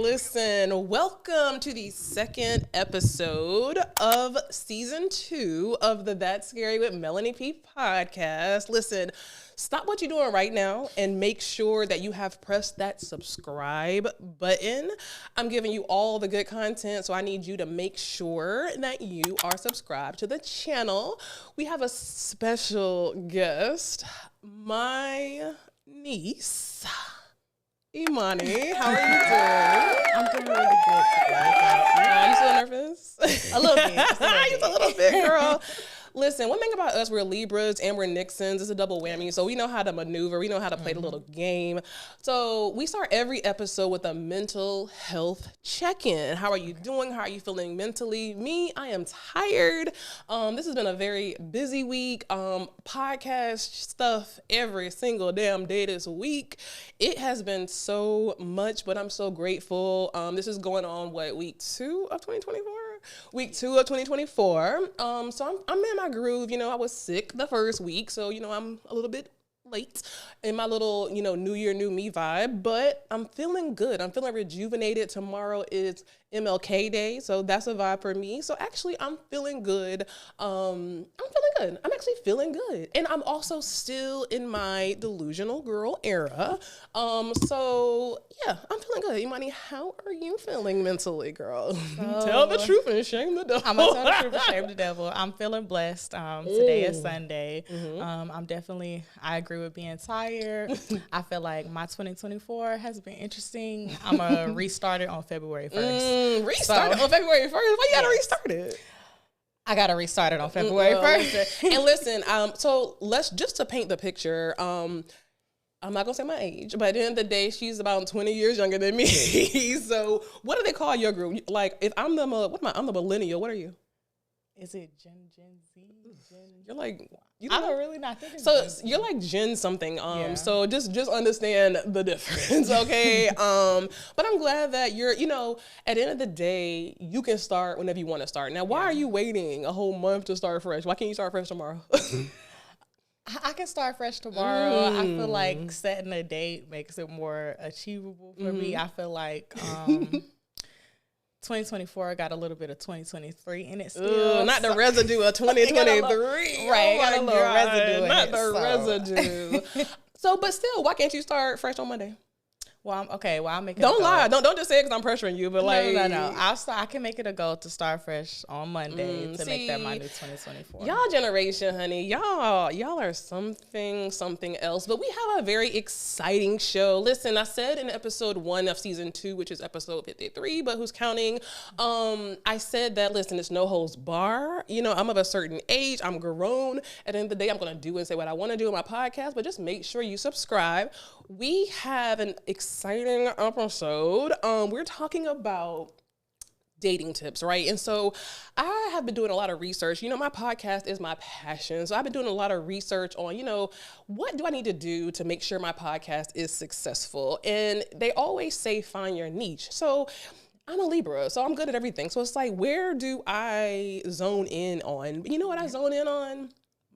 Listen, welcome to the second episode of season 2 of the That's Scary with Melanie P podcast. Listen, stop what you're doing right now and make sure that you have pressed that subscribe button. I'm giving you all the good content, so I need you to make sure that you are subscribed to the channel. We have a special guest, my niece, Emani. How are you doing? I'm doing really good today. You still nervous? A little bit. Just a little bit, girl. Listen, one thing about us, we're Libras and we're Nixons. It's a double whammy. So we know how to maneuver. We know how to play the little game. So we start every episode with a mental health check-in. How are you doing? How are you feeling mentally? Me, I am tired. This has been a very busy week. Podcast stuff every single damn day this week. It has been so much, but I'm so grateful. This is going on, week 2 of 2024? Week 2 of 2024. So I'm in my groove. I was sick the first week, so I'm a little bit late in my little new year, new me vibe, but I'm feeling good. I'm feeling rejuvenated. Tomorrow is MLK Day, so that's a vibe for me. So actually, I'm feeling good. I'm actually feeling good, and I'm also still in my delusional girl era. So yeah, I'm feeling good. Emani, how are you feeling mentally, girl? Tell the truth and shame the devil. I'm gonna tell the truth and shame the devil. I'm feeling blessed. Today is Sunday. I agree with being tired. I feel like my 2024 has been interesting. I'm gonna restart it on February 1st. Restart it on February 1st? Why you gotta restart it? I gotta restart it on February 1st. And listen, so just to paint the picture, I'm not gonna say my age, but at the end of the day, she's about 20 years younger than me. So what do they call your group? Like, if I'm the millennial, what are you? Is it Gen Z? You're like, I'm really not thinking. So you're like Gen something. So just understand the difference, okay? But I'm glad that you're, at the end of the day, you can start whenever you want to start. Now, why are you waiting a whole month to start fresh? Why can't you start fresh tomorrow? I can start fresh tomorrow. I feel like setting a date makes it more achievable for me. I feel like 2024 got a little bit of 2023 in it still. Not the residue of 2023. Right, got a little residue in it. Not the residue. So, but still, why can't you start fresh on Monday? Well, I'll make it. Don't lie. Don't just say it because I'm pressuring you. But no. I can make it a goal to start fresh on Monday to make that my new 2024. Y'all generation, honey. Y'all are something else. But we have a very exciting show. Listen, I said in episode 1 of season 2, which is episode 53, but who's counting? I said that, listen, it's no holds bar. I'm of a certain age. I'm grown. At the end of the day, I'm going to do and say what I want to do in my podcast. But just make sure you subscribe. We have an exciting episode. We're talking about dating tips, right? And so I have been doing a lot of research. My podcast is my passion. So I've been doing a lot of research on, what do I need to do to make sure my podcast is successful? And they always say, find your niche. So I'm a Libra, so I'm good at everything. So it's like, where do I zone in on? You know what I zone in on?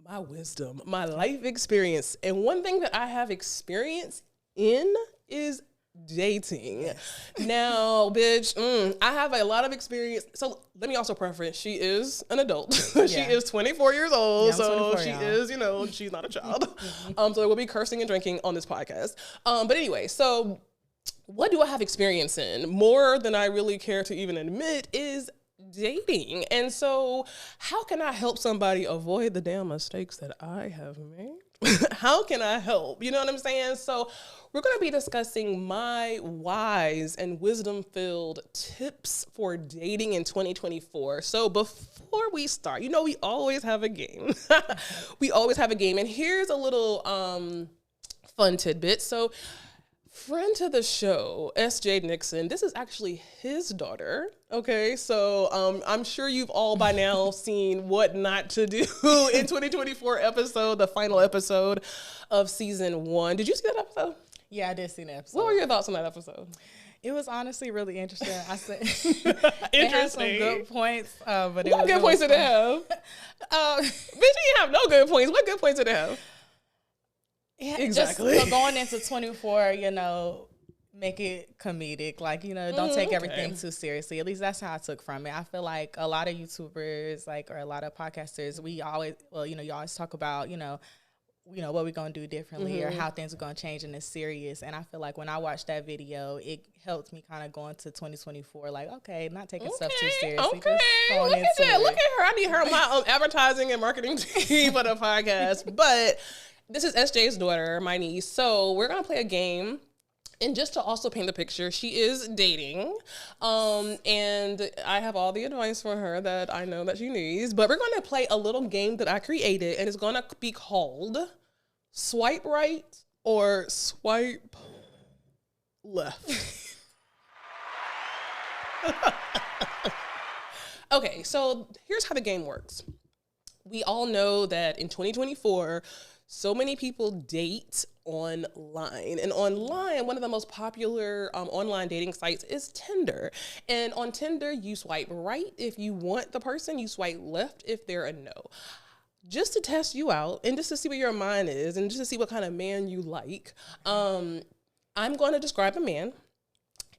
My wisdom, my life experience. And one thing that I have experience in is dating. Yes. Now, bitch, I have a lot of experience. So let me also preference, she is an adult. She is 24 years old. Yeah, so she is, she's not a child. So we'll be cursing and drinking on this podcast. But anyway, so what do I have experience in? More than I really care to even admit is dating. And so how can I help somebody avoid the damn mistakes that I have made? How can I help? You know what I'm saying? So we're going to be discussing my wise and wisdom-filled tips for dating in 2024. So before we start, we always have a game. We always have a game. And here's a little fun tidbit. So friend to the show, S.J. Nixon, this is actually his daughter, okay? So I'm sure you've all by now seen What Not to Do in 2024 episode, the final episode of season 1. Did you see that episode? Yeah, I did see that episode. What were your thoughts on that episode? It was honestly really interesting. I said it had some good points, but what good points did it have? Bitch, you didn't have no good points. What good points did it have? Yeah, exactly. Just, going into 24, make it comedic. Like, you know, don't take everything too seriously. At least that's how I took from it. I feel like a lot of YouTubers, like, or a lot of podcasters, we always, well, you know, you always talk about, you know, what we're going to do differently or how things are going to change in this serious. And I feel like when I watched that video, it helped me kind of go into 2024, like, okay, not taking stuff too seriously. Okay, look at that. Look at her. I need her on my advertising and marketing team for the podcast. But this is SJ's daughter, my niece. So we're going to play a game. And just to also paint the picture, she is dating. And I have all the advice for her that I know that she needs. But we're going to play a little game that I created. And it's going to be called Swipe Right or Swipe Left. Okay, so here's how the game works. We all know that in 2024, so many people date online. And online, one of the most popular online dating sites is Tinder. And on Tinder, you swipe right if you want the person, you swipe left if they're a no. Just to test you out and just to see where your mind is and just to see what kind of man you like, I'm going to describe a man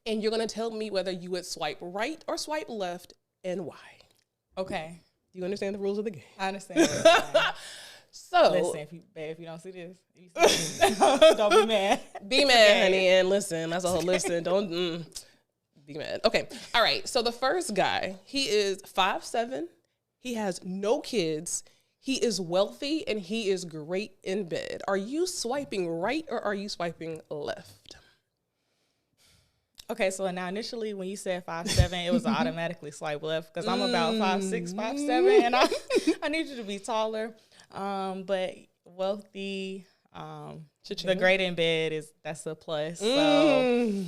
and you're going to tell me whether you would swipe right or swipe left and why. Okay. Do you understand the rules of the game? I understand. So listen, if you don't see this, don't be mad. Be mad, honey, and listen. That's a whole listen. Don't be mad. Okay. All right. So the first guy, he is 5'7". He has no kids. He is wealthy and he is great in bed. Are you swiping right or are you swiping left? Okay, so now initially when you said 5'7", it was automatically swipe left because I'm about 5'6", 5'7", and I need you to be taller. But wealthy, the great in bed that's a plus. So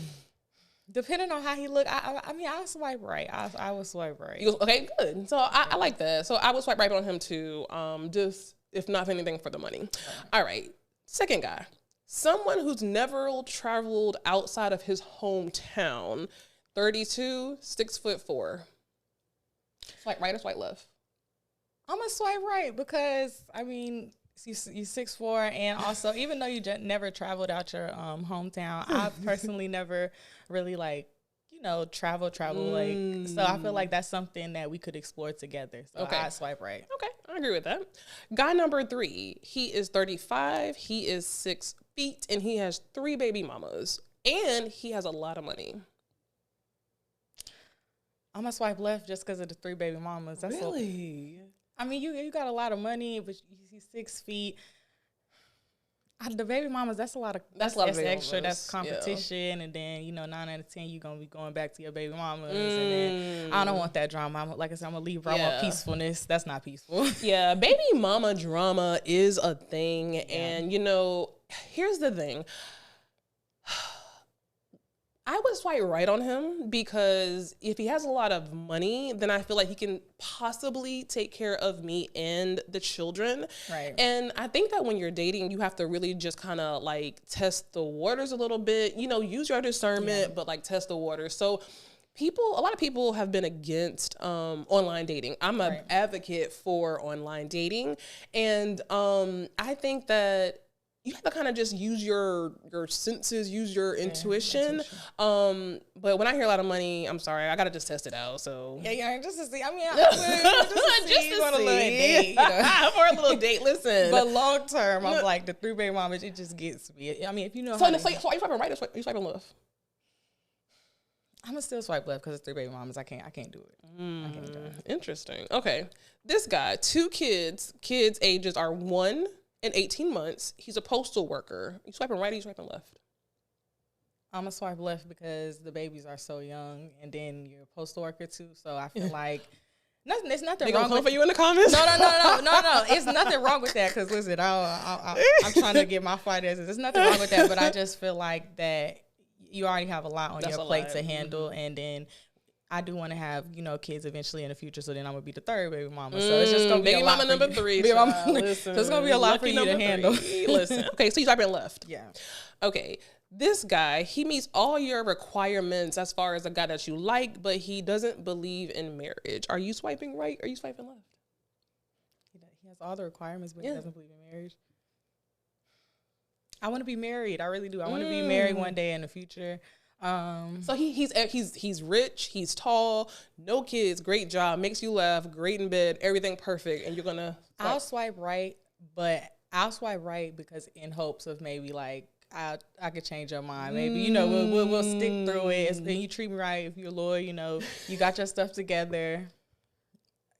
depending on how he look, I mean, I'll swipe right. I would swipe right. Okay, good. So I like that. So I would swipe right on him too. Just if not for anything, for the money. Okay. All right. Second guy, someone who's never traveled outside of his hometown. 32, 6'4". Swipe right or swipe left? I'm gonna swipe right because I mean you 6'4", and also even though you never traveled out your hometown, I've personally never really travel like, so I feel like that's something that we could explore together. So okay. I swipe right. Okay, I agree with that. Guy number 3, he is 35, he is 6 feet, and he has 3 baby mamas, and he has a lot of money. I'm gonna swipe left just because of the 3 baby mamas. That's really. I mean, you got a lot of money, but he's 6 feet. The baby mamas, that's a lot of extra. That's competition, yeah. And then 9 out of 10, you're gonna be going back to your baby mamas, and then I don't want that drama. Like I said, I'm gonna leave. I want peacefulness. That's not peaceful. Yeah, baby mama drama is a thing, and here's the thing. I would swipe right on him because if he has a lot of money, then I feel like he can possibly take care of me and the children. Right. And I think that when you're dating, you have to really just kind of like test the waters a little bit, use your discernment, but like test the waters. So a lot of people have been against online dating. I'm an advocate for online dating. And I think that you have to kind of just use your senses, use your intuition. But when I hear a lot of money, I'm sorry, I gotta just test it out. So just to see. I mean, just to see. For a little date. Listen, but long term, I'm like the 3 baby mamas. It just gets me. I mean, if you know. So are you swiping right or are you swiping left? I'm gonna still swipe left because it's 3 baby mamas. I can't do it. I can't do it. Interesting. Okay, this guy, 2 kids. Kids' ages are 1 and 18 months. He's a postal worker. You swiping right or you swiping left? I'm going to swipe left because the babies are so young, and then you're a postal worker too. So I feel like there's nothing wrong with you in the comments. No. It's nothing wrong with that because listen, I'm trying to get my finances. There's nothing wrong with that, but I just feel like that you already have a lot on your plate to handle, and then I do want to have, kids eventually in the future. So then I'm going to be the 3rd baby mama. So it's just going to be baby a lot mama number 3. Listen, so it's going to be a lot for you to handle. Listen. Okay, so you swiping left. Yeah. Okay. This guy, he meets all your requirements as far as a guy that you like, but he doesn't believe in marriage. Are you swiping right or are you swiping left? He has all the requirements, but he doesn't believe in marriage. I want to be married. I really do. I want to be married one day in the future. So he's rich, he's tall, no kids, great job, makes you laugh, great in bed, everything perfect, and you're gonna. I'll swipe right, but I'll swipe right because in hopes of maybe like I could change your mind. Maybe we'll stick through it. And you treat me right if you're loyal. You got your stuff together.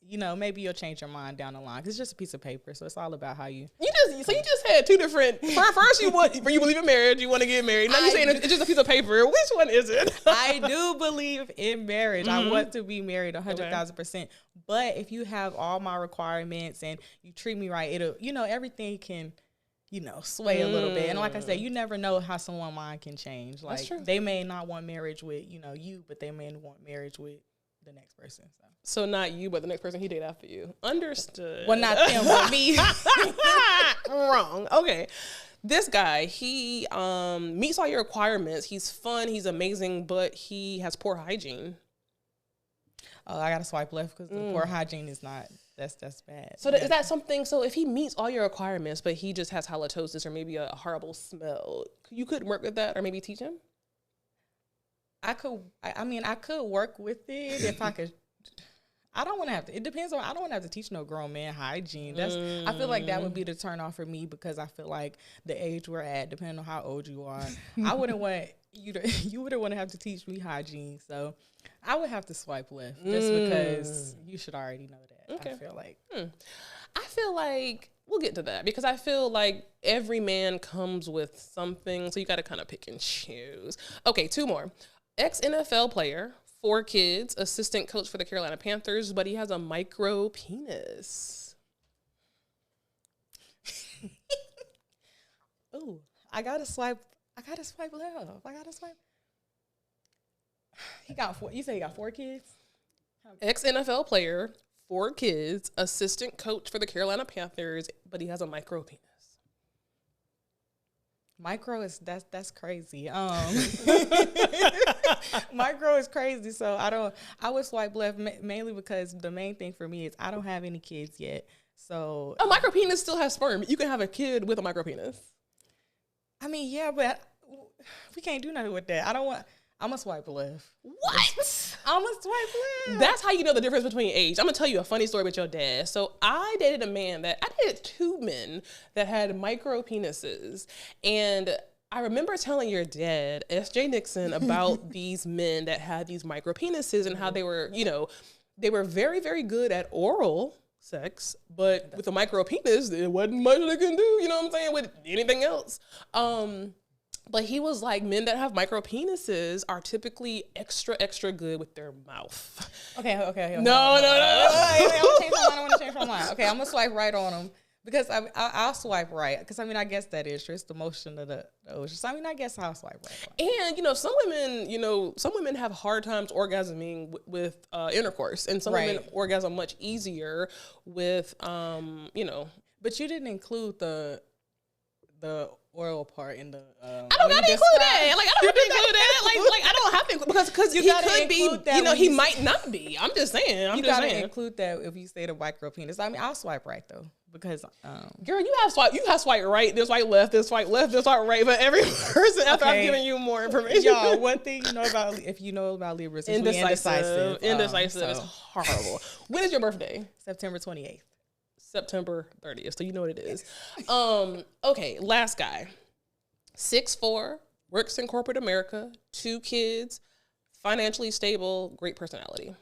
Maybe you'll change your mind down the line. 'Cause it's just a piece of paper, so it's all about how you. You just had two different. First, you believe in marriage. You want to get married. Now you're saying it's just a piece of paper. Which one is it? I do believe in marriage. I want to be married 100,000%. But if you have all my requirements and you treat me right, it'll everything can. Sway a little bit. And like I said, you never know how someone's mind can change. Like they may not want marriage with, you, but they may want marriage with the next person. So not you, but the next person he dated after you. Understood. Well, not them, but me. Wrong. Okay. This guy, he meets all your requirements. He's fun. He's amazing, but he has poor hygiene. Oh, I got to swipe left because the poor hygiene is not. That's bad. So is that something? So if he meets all your requirements, but he just has halitosis or maybe a horrible smell, you could work with that or maybe teach him? I could. I could work with it if I could. I don't want to have to. It depends on. I don't want to have to teach no grown man hygiene. I feel like that would be the turn off for me because I feel like the age we're at, depending on how old you are, I wouldn't want you to. You wouldn't want to have to teach me hygiene. So I would have to swipe left just because you should already know that. Okay. I feel like we'll get to that because I feel like every man comes with something, so you got to kind of pick and choose. Okay, two more. Ex-NFL player, 4 kids, assistant coach for the Carolina Panthers, but he has a micro penis. Ooh, I gotta swipe left. I gotta swipe. He got 4. You say he got 4 kids? Ex-NFL player, 4 kids, assistant coach for the Carolina Panthers, but he has a micro penis. Micro is that's crazy. Micro is crazy. So I would swipe left mainly because the main thing for me is I don't have any kids yet. So a micro penis still has sperm. You can have a kid with a micro penis. I mean, yeah, but we can't do nothing with that. I'm gonna swipe left. What? I'm gonna swipe left. That's how you know the difference between age. I'm gonna tell you a funny story with your dad. So I dated 2 men that had micro penises. And I remember telling your dad, S.J. Nixon, about these men that had these micro penises and how they were, they were very, very good at oral sex, but with a micro penis, there wasn't much they can do, you know what I'm saying, with anything else. But he was like, men that have micro penises are typically extra, extra good with their mouth. Okay. No. I want to change my mind. Okay, I'm going to swipe right on him because I'll swipe right. Because, I guess that is true. It's the motion of the ocean. So, I guess I'll swipe right. And, some women have hard times orgasming with intercourse. And some women orgasm much easier with, But you didn't include the oral part in the. I don't gotta include that. Like I don't have to include that. Like I don't have to because he could be. He might not be. I'm just saying. You gotta include that if you say the micro penis. I'll swipe right though because. Girl, you have swipe right. Then swipe left. Then swipe left. Then swipe right. But every person after I've given you more information. Y'all, one thing you know about Libras is indecisive. Indecisive is horrible. When is your birthday? September 28th. September 30th, so you know what it is. Okay, last guy. 6'4", works in corporate America, 2 kids, financially stable, great personality.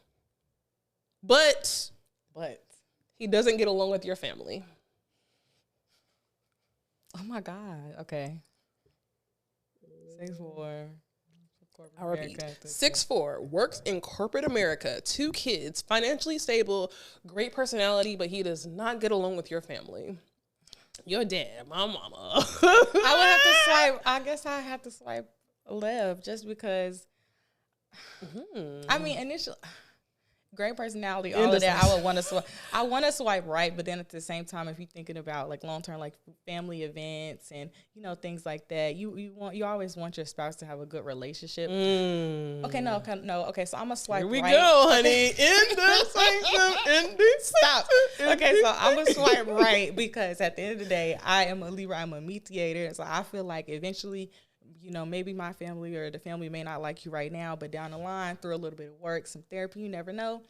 But he doesn't get along with your family. Oh my God. Okay. 6'4". I repeat, 6'4", works in corporate America, 2 kids, financially stable, great personality, but he does not get along with your family. Your dad, my mama. I guess I have to swipe left just because. Initially, Great personality, all of that. I would want to swipe. I want to swipe right, but then at the same time, if you're thinking about like long term, like family events and things like that, you always want your spouse to have a good relationship. Okay, no. Okay, so I'm gonna swipe. Here we right. go, honey. In the sanctum. Stop. Okay, so I'm gonna swipe right because at the end of the day, I am a Libra. I'm a mediator, so I feel like eventually, maybe my family or the family may not like you right now, but down the line, through a little bit of work, some therapy, you never know,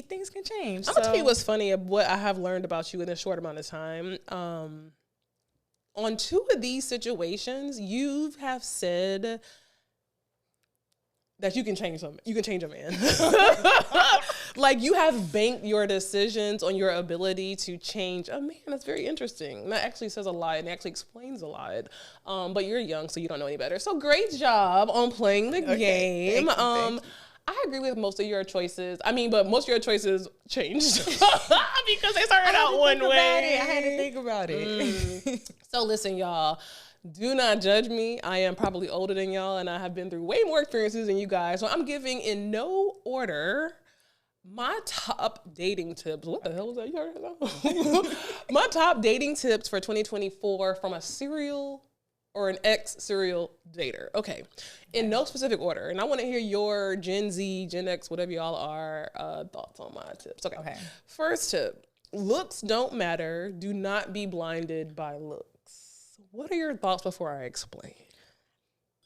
things can change. I'm going to tell you what's funny of what I have learned about you in a short amount of time. On 2 of these situations, you have said that you can change them. You can change a man. Like you have banked your decisions on your ability to change a man. That's very interesting. And that actually says a lot and actually explains a lot. But you're young, so you don't know any better. So great job on playing the game. Thank you. I agree with most of your choices. But most of your choices changed because they started out one way. I had to think about it. So listen, y'all. Do not judge me. I am probably older than y'all, and I have been through way more experiences than you guys. So I'm giving in no order my top dating tips. What the hell was that? You heard that? My top dating tips for 2024 from a serial or an ex-serial dater. Okay. In no specific order. And I want to hear your Gen Z, Gen X, whatever y'all are, thoughts on my tips. Okay. First tip. Looks don't matter. Do not be blinded by looks. What are your thoughts before I explain?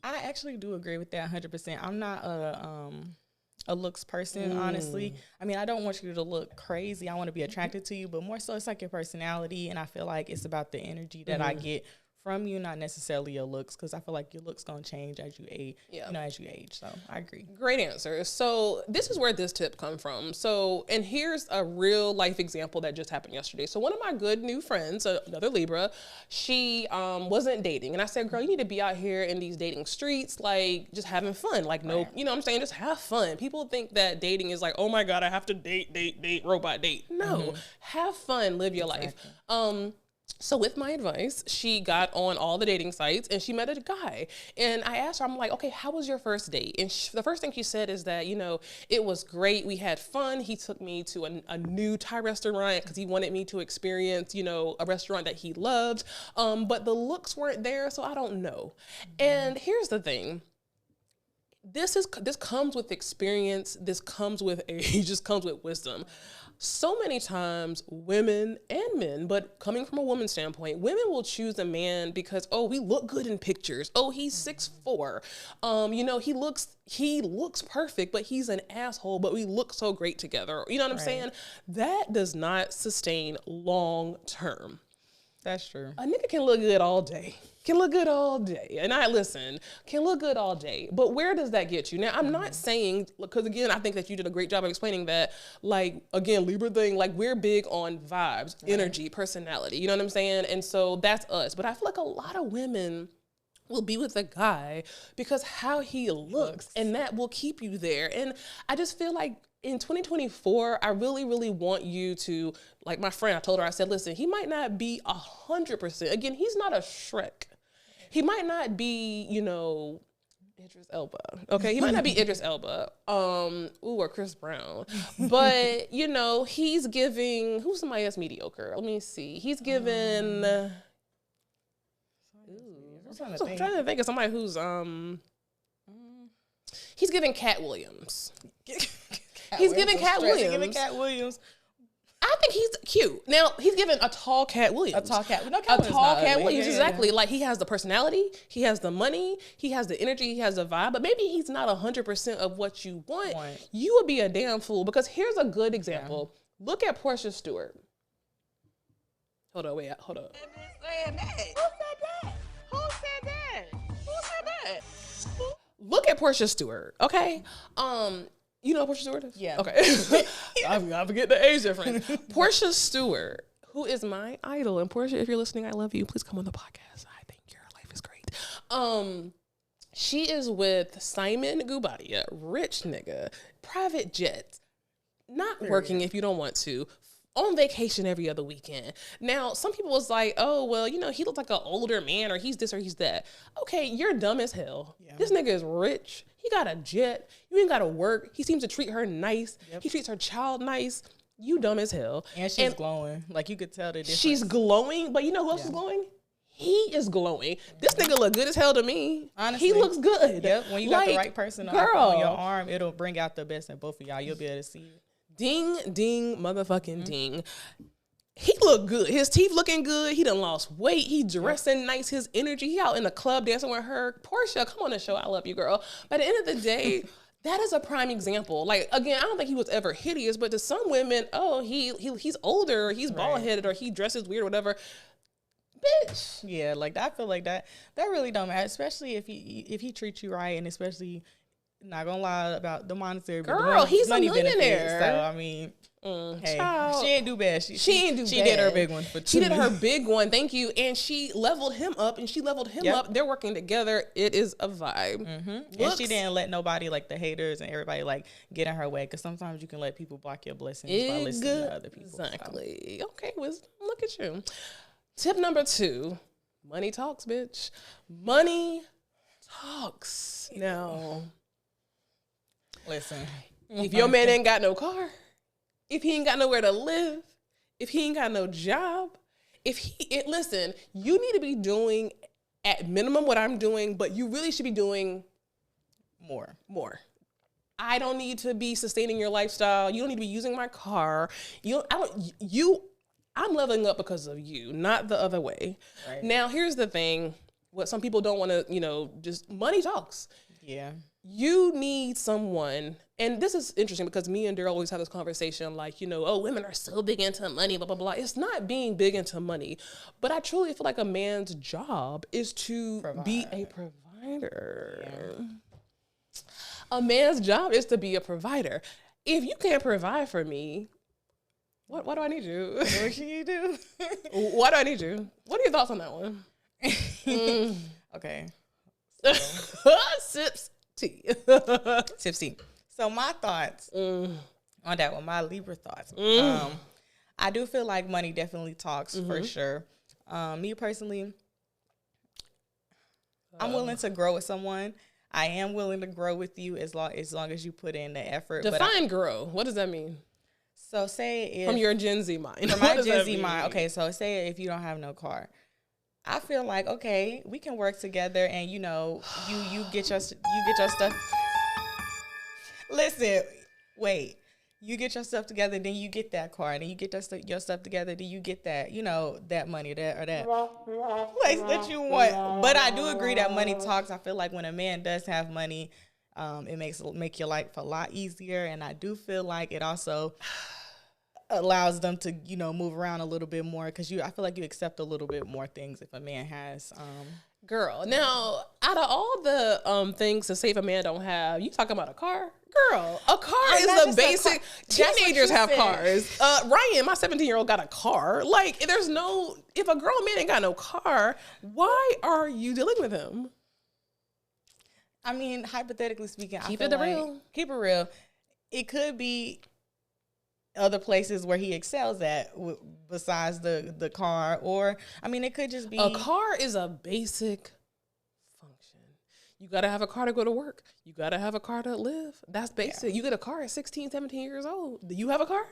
I actually do agree with that 100%. I'm not a looks person, honestly. I don't want you to look crazy. I want to be attracted to you, but more so it's like your personality, and I feel like it's about the energy that I get from you, not necessarily your looks, because I feel like your looks gonna change as you age. As you age. So I agree. Great answer. So this is where this tip come from. So, and here's a real life example that just happened yesterday. So one of my good new friends, another Libra, she wasn't dating, and I said, "Girl, you need to be out here in these dating streets, like just having fun. Like no, you know what I'm saying? Just have fun." People think that dating is like, "Oh my God, I have to date, robot date." No, have fun, live your life. So with my advice, she got on all the dating sites and she met a guy. And I asked her, I'm like, okay, how was your first date? And the first thing she said is that, it was great. We had fun. He took me to a new Thai restaurant because he wanted me to experience, a restaurant that he loved. But the looks weren't there, so I don't know. And here's the thing. This comes with experience. This comes with age. This comes with wisdom. So many times women and men, but coming from a woman's standpoint, women will choose a man because, we look good in pictures. He's 6'4". He looks perfect, but he's an asshole, but we look so great together. You know what I'm saying? That does not sustain long term. That's true. A nigga can look good all day. Can look good all day. And can look good all day. But where does that get you? Now, I'm not saying, because again, I think that you did a great job of explaining that, like, again, Libra thing, like we're big on vibes, energy, personality. You know what I'm saying? And so that's us. But I feel like a lot of women will be with a guy because how he looks, and that will keep you there. And I just feel like in 2024, I really, really want you to, like my friend, I told her, I said, listen, he might not be 100%. Again, he's not a Shrek. He might not be, Idris Elba. Okay, he might not be Idris Elba. Or Chris Brown. But, he's giving, who's somebody that's mediocre? Let me see. He's giving, I'm trying to think of somebody who's, he's giving Cat Williams. He's giving Cat Williams. I think he's cute. Now, he's giving a tall Cat Williams. A tall Cat Williams, exactly. Yeah. Like, he has the personality, he has the money, he has the energy, he has the vibe, but maybe he's not 100% of what you want. You would be a damn fool, because here's a good example. Yeah. Look at Portia Stewart. Hold up. Who said that? Look at Portia Stewart, okay? You know who Portia Stewart is? Yeah. Okay. I forget the age difference. Portia Stewart, who is my idol. And Portia, if you're listening, I love you. Please come on the podcast. I think your life is great. She is with Simon Gubadia, rich nigga, private jet, not working if you don't want to, on vacation every other weekend. Now, some people was like, oh, well, you know, he looks like an older man or he's this or he's that. Okay, you're dumb as hell. Yeah. This nigga is rich. He got a jet. You ain't got to work. He seems to treat her nice. Yep. He treats her child nice. You dumb as hell. And she's glowing. Like, you could tell the difference. She's glowing, but you know who else is glowing? He is glowing. This nigga look good as hell to me. Honestly. He looks good. Yep. When you got the right person on your arm, it'll bring out the best in both of y'all. You'll be able to see it. Ding, ding, motherfucking ding. He look good. His teeth looking good. He done lost weight. He dressing nice. His energy. He out in the club dancing with her. Portia, come on the show. I love you, girl. But at the end of the day, that is a prime example. Like, again, I don't think he was ever hideous, but to some women, oh, he's older, or he's bald-headed, or he dresses weird, or whatever. Bitch. Yeah, like, I feel like that really don't matter, especially if he treats you right, and especially, not gonna lie about the monetary, girl, he's a millionaire. So I mean, hey, she ain't do bad. She did her big one for 2 She did her big one. Thank you, and she leveled him up, and she leveled him up. They're working together. It is a vibe. And she didn't let nobody, like the haters and everybody, like, get in her way, because sometimes you can let people block your blessings by listening to other people. Exactly. So. Okay, wisdom. Look at you. Tip number 2: money talks, bitch. Money talks. Now. Listen, if your man ain't got no car, if he ain't got nowhere to live, if he ain't got no job, listen, you need to be doing at minimum what I'm doing, but you really should be doing more. I don't need to be sustaining your lifestyle. You don't need to be using my car. I'm leveling up because of you, not the other way. Right. Now, here's the thing. What some people don't want to, just money talks. Yeah. You need someone, and this is interesting because me and Daryl always have this conversation like, oh, women are so big into money, blah, blah, blah. It's not being big into money, but I truly feel like a man's job is to be a provider. Yeah. A man's job is to be a provider. If you can't provide for me, what do I need you? What should you do? Why do I need you? What are your thoughts on that one? Okay. Sips tea. Sips tea. So my thoughts on that one, my Libra thoughts. I do feel like money definitely talks for sure. Me personally, I'm willing to grow with someone. I am willing to grow with you as long as you put in the effort. Define grow. What does that mean? So say if... From your Gen Z mind. From my Gen Z mind. Okay, so say if you don't have no car. I feel like, okay, we can work together and, you get your stuff. Listen, wait. You get your stuff together, then you get that car. Then you get your stuff together, then you get that, that money, that place that you want. But I do agree that money talks. I feel like when a man does have money, it make your life a lot easier. And I do feel like it also allows them to, move around a little bit more because I feel like you accept a little bit more things if a man has. Girl, now, out of all the things to say if a man don't have, you talking about a car? Girl, a car is a basic. Teenagers have cars. Ryan, my 17-year-old, got a car. Like, if a grown man ain't got no car, why are you dealing with him? I mean, hypothetically speaking, keep it real. Keep it real. It could be other places where he excels at besides the car, or it could just be a car is a basic function. You got to have a car to go to work. You got to have a car to live. That's basic. Yeah. You get a car at 16, 17 years old. Do you have a car?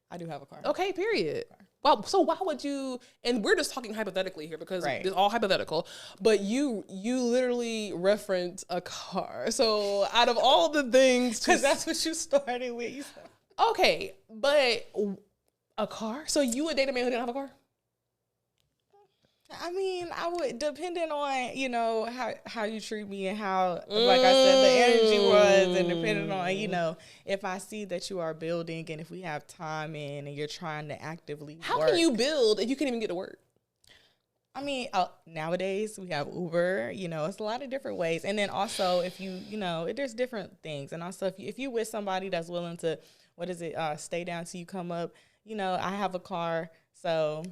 I do have a car. Okay, period. Well, so why would you, and we're just talking hypothetically here because it's all hypothetical, but you literally reference a car. So out of all the things, because that's what you started with. You said. Okay, but a car? So you would date a man who didn't have a car? I would, depending on, how you treat me and how, like I said, the energy was, and depending on, if I see that you are building and if we have time and you're trying to actively How can you build if you can't even get to work? Nowadays we have Uber, it's a lot of different ways. And then also if there's different things. And also if you with somebody that's willing to, stay down till you come up, I have a car. So,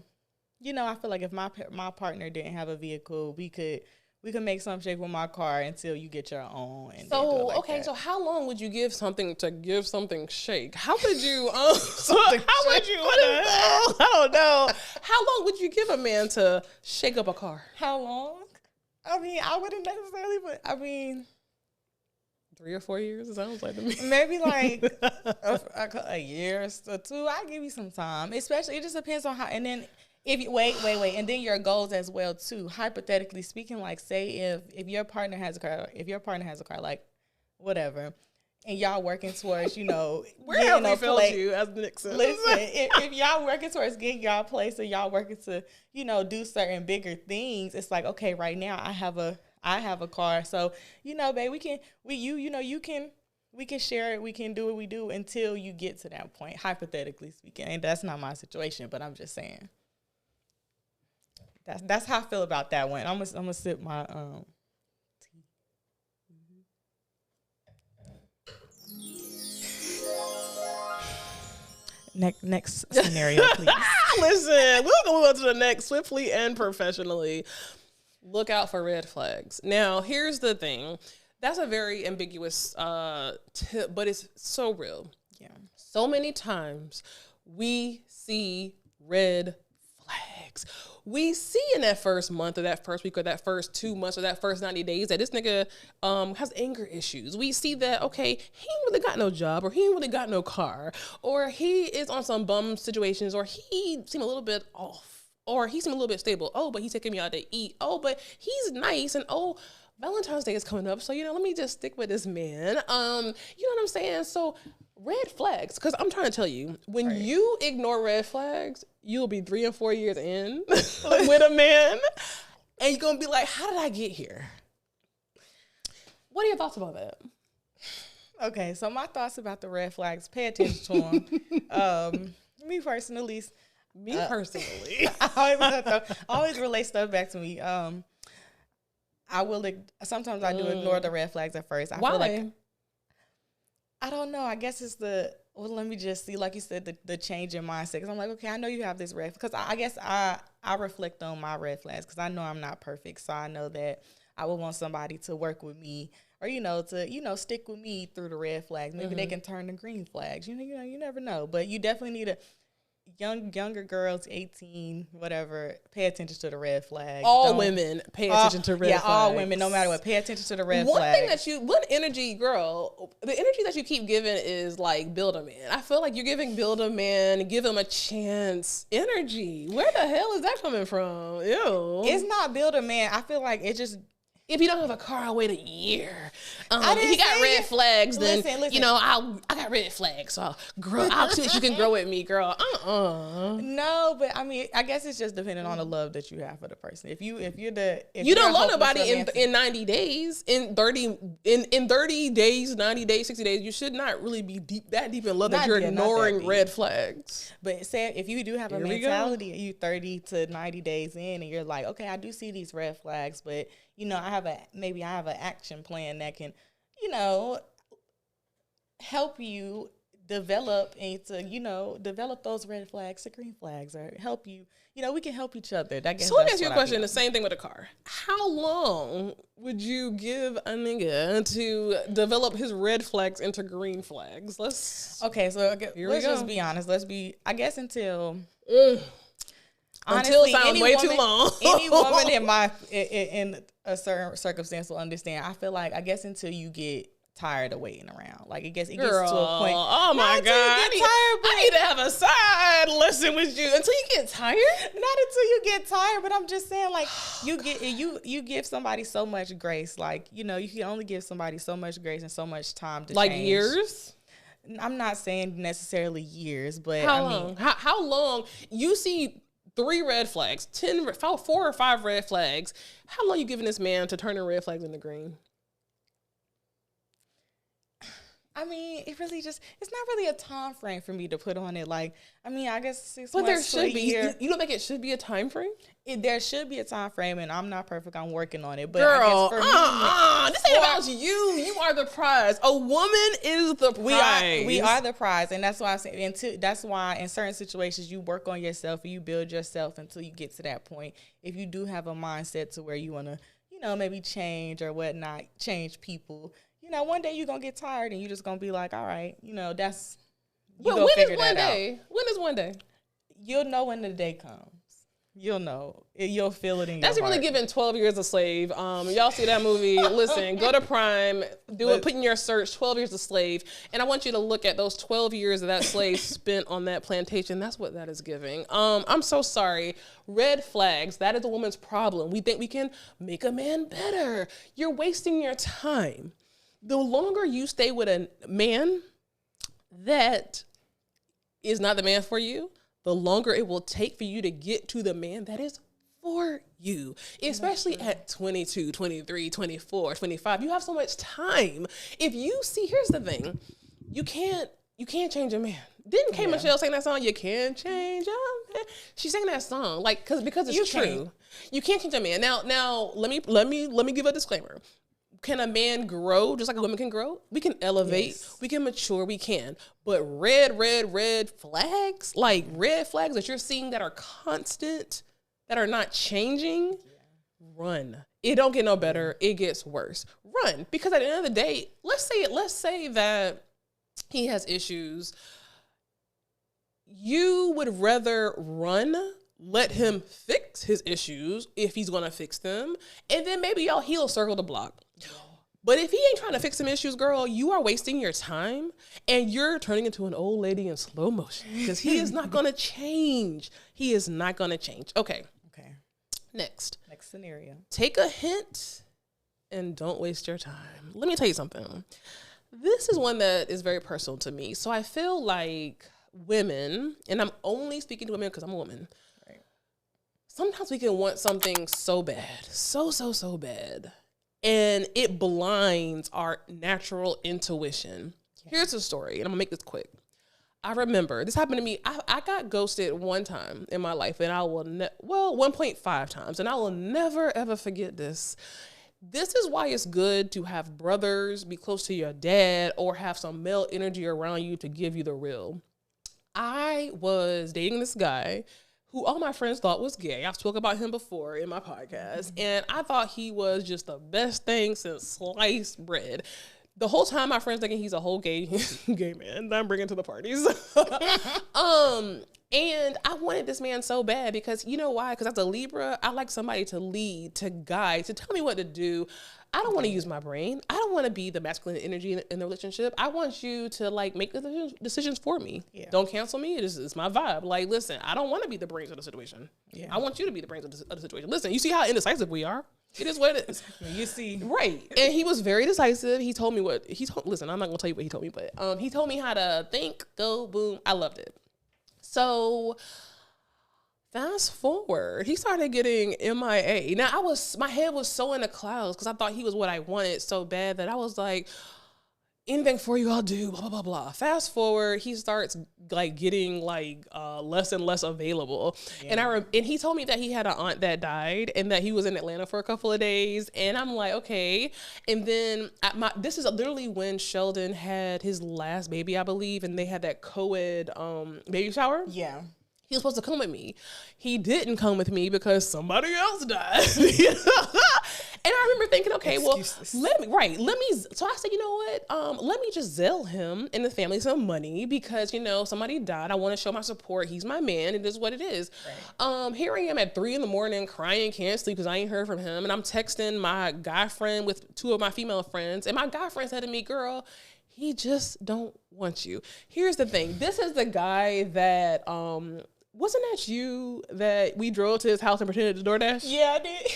I feel like if my partner didn't have a vehicle, we could we can make some shape with my car until you get your own. And so, like okay, that. so how long would you give something to give something shake? How would you, how would you, what the hell? I don't know. How long would you give a man to shake up a car? How long? I mean, I wouldn't necessarily, but I mean, 3 or 4 years, it sounds like to me. maybe like a year or two. I'll give you some time. Especially, it just depends on how, and then if you, wait, and then your goals as well too. Hypothetically speaking, like say if your partner has a car, like whatever, and y'all working towards, Where have we failed you as Nixon? Listen, if y'all working towards getting y'all place, or y'all working to, do certain bigger things, it's like, okay, right now I have a car, so babe, we can share it, we can do what we do until you get to that point, hypothetically speaking. And that's not my situation, but I'm just saying. That's how I feel about that one. I'm gonna sip my tea. Next scenario, please. Listen, we'll go on to the next swiftly and professionally. Look out for red flags. Now, here's the thing. That's a very ambiguous tip, but it's so real. Yeah. So many times we see red flags. We see in that first month or that first week or that first 2 months or that first 90 days that this nigga has anger issues. We see that, okay, he ain't really got no job, or he ain't really got no car, or he is on some bum situations, or he seemed a little bit off, or he seemed a little bit stable. Oh, but he's taking me out to eat. Oh, but he's nice. And oh, Valentine's Day is coming up, so let me just stick with this man. You know what I'm saying? So red flags, because I'm trying to tell you, when you ignore red flags, you'll be 3 and 4 years in with a man, and you're gonna be like, how did I get here? What are your thoughts about that? Okay, so my thoughts about the red flags, pay attention to them. Me personally, I always relate stuff back to me. Sometimes I do ignore the red flags at first. Why? Feel like, I don't know. I guess it's let me just see, like you said, the change in mindset. Because I'm like, okay, I know you have this red, because I guess I reflect on my red flags, because I know I'm not perfect. So I know that I would want somebody to work with me, or, to stick with me through the red flags. Maybe they can turn to green flags. You never know. But you definitely need younger girls, 18, whatever, pay attention to the red flags. All women pay attention to red flags. Yeah, all women, no matter what, pay attention to the red flags. One energy, girl, the energy that you keep giving is like build a man. I feel like you're giving build a man, give him a chance energy. Where the hell is that coming from? Ew. It's not build a man. I feel like it just, if you don't have a car, I'll wait a year. If you got red flags, then listen. I got red flags. So I'll see if you can grow with me, girl. No, but I mean, I guess it's just depending on the love that you have for the person. If you don't love nobody in 90 days, in 30 days, 90 days, 60 days, you should not really be that deep in love that you're ignoring red flags. But say if you do have a mentality, you 30 to 90 days in, and you're like, okay, I do see these red flags, but I have an action plan that can, help you develop develop those red flags to green flags, or help you, we can help each other. So let me ask you a question, the same thing with a car. How long would you give a nigga to develop his red flags into green flags? Let's just be honest. I guess until honestly, sounds way too long. Any woman in a certain circumstance will understand. I feel like, I guess until you get tired of waiting around. Like, it gets to a point. Oh my God. I need to have a side lesson with you until you get tired. Not until you get tired, but I'm just saying, like, you give somebody so much grace. Like, you can only give somebody so much grace and so much time to change. Years? I'm not saying necessarily years, but how long? How long? You see 3 red flags, 4 or 5 red flags. How long you giving this man to turn the red flags into green? I mean, it's not really a time frame for me to put on it. Like, I mean, I guess 6 months. But there should be. You don't think it should be a time frame? There should be a time frame, and I'm not perfect. I'm working on it. But girl, I guess for me, this ain't about you. You are the prize. A woman is the prize. We are the prize, and that's why I'm saying. That's why in certain situations you work on yourself and you build yourself until you get to that point. If you do have a mindset to where you want to, maybe change or whatnot, change people. One day you're going to get tired and you're just going to be like, all right, that's, but when is one day? When is one day? You'll know when the day comes. You'll know. You'll feel it in your That's heart. really giving 12 Years a Slave. Y'all see that movie? Listen, go to Prime, put in your search 12 Years a Slave, and I want you to look at those 12 years that that slave spent on that plantation. That's what that is giving. I'm so sorry. Red flags. That is a woman's problem. We think we can make a man better. You're wasting your time. The longer you stay with a man that is not the man for you, the longer it will take for you to get to the man that is for you, especially at 22, 23, 24, 25. You have so much time. If you see, here's the thing, you can't change a man. Didn't K. Michelle sing that song? You can't change a man. She sang that song because it's true. You can't change a man. Now let me give a disclaimer. Can a man grow just like a woman can grow? We can elevate, yes. We can mature, we can. But red flags, like red flags that you're seeing that are constant, that are not changing, run. It don't get no better, it gets worse. Run, because at the end of the day, let's say that he has issues. You would rather run, let him fix his issues if he's gonna fix them, and then maybe y'all he'll circle the block. But if he ain't trying to fix some issues, girl, you are wasting your time and you're turning into an old lady in slow motion because he is not going to change. He is not going to change. Okay. Next scenario. Take a hint and don't waste your time. Let me tell you something. This is one that is very personal to me. So I feel like women, and I'm only speaking to women because I'm a woman. Right. Sometimes we can want something so bad, so bad. And it blinds our natural intuition. Here's the story, and I'm gonna make this quick. I remember this happened to me. I got ghosted one time in my life, and I will 1.5 times, and I will never ever forget this. This is why it's good to have brothers, be close to your dad, or have some male energy around you to give you the real. I was dating this guy who all my friends thought was gay. I've spoken about him before in my podcast, and I thought he was just the best thing since sliced bread. The whole time my friends thinking he's a whole gay man that I'm bringing to the parties. And I wanted this man so bad because you know why? Because as a Libra, I like somebody to lead, to guide, to tell me what to do. I don't want to use my brain. I don't want to be the masculine energy in the relationship. I want you to make the decisions for me. Yeah. Don't cancel me. It's my vibe. Like, listen, I don't want to be the brains of the situation. Yeah. I want you to be the brains of the situation. Listen, you see how indecisive we are? It is what it is. You see. Right. And he was very decisive. He told me listen, I'm not going to tell you what he told me, but he told me how to think, go, boom. I loved it. So fast forward, he started getting MIA. Now my head was so in the clouds because I thought he was what I wanted so bad that I was like, anything for you, I'll do, blah, blah, blah, blah. Fast forward, he starts getting less and less available. Yeah. And he told me that he had an aunt that died and that he was in Atlanta for a couple of days. And I'm like, okay. And then this is literally when Sheldon had his last baby, I believe. And they had that co-ed baby shower. Yeah. He was supposed to come with me. He didn't come with me because somebody else died. And I remember thinking, okay, excuses. Let me. So I said, you know what? Let me just Zelle him and the family some money because, somebody died. I want to show my support. He's my man. It is what it is. Right. Here I am at 3 a.m. crying, can't sleep because I ain't heard from him. And I'm texting my guy friend with 2 of my female friends. And my guy friend said to me, girl, he just don't want you. Here's the thing. This is the guy that, wasn't that you that we drove to his house and pretended to DoorDash? Yeah, I did.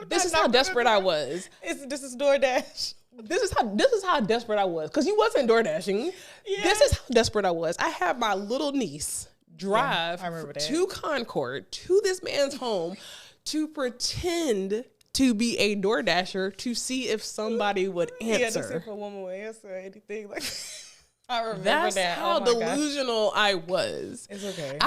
This is how desperate I was. This is DoorDash. This is how desperate I was because you wasn't DoorDashing. Yeah. This is how desperate I was. I had my little niece drive to Concord to this man's home to pretend to be a DoorDasher to see if somebody would answer. Yeah, to see if a woman would answer or anything like that. I remember That's that. how delusional I was. It's okay.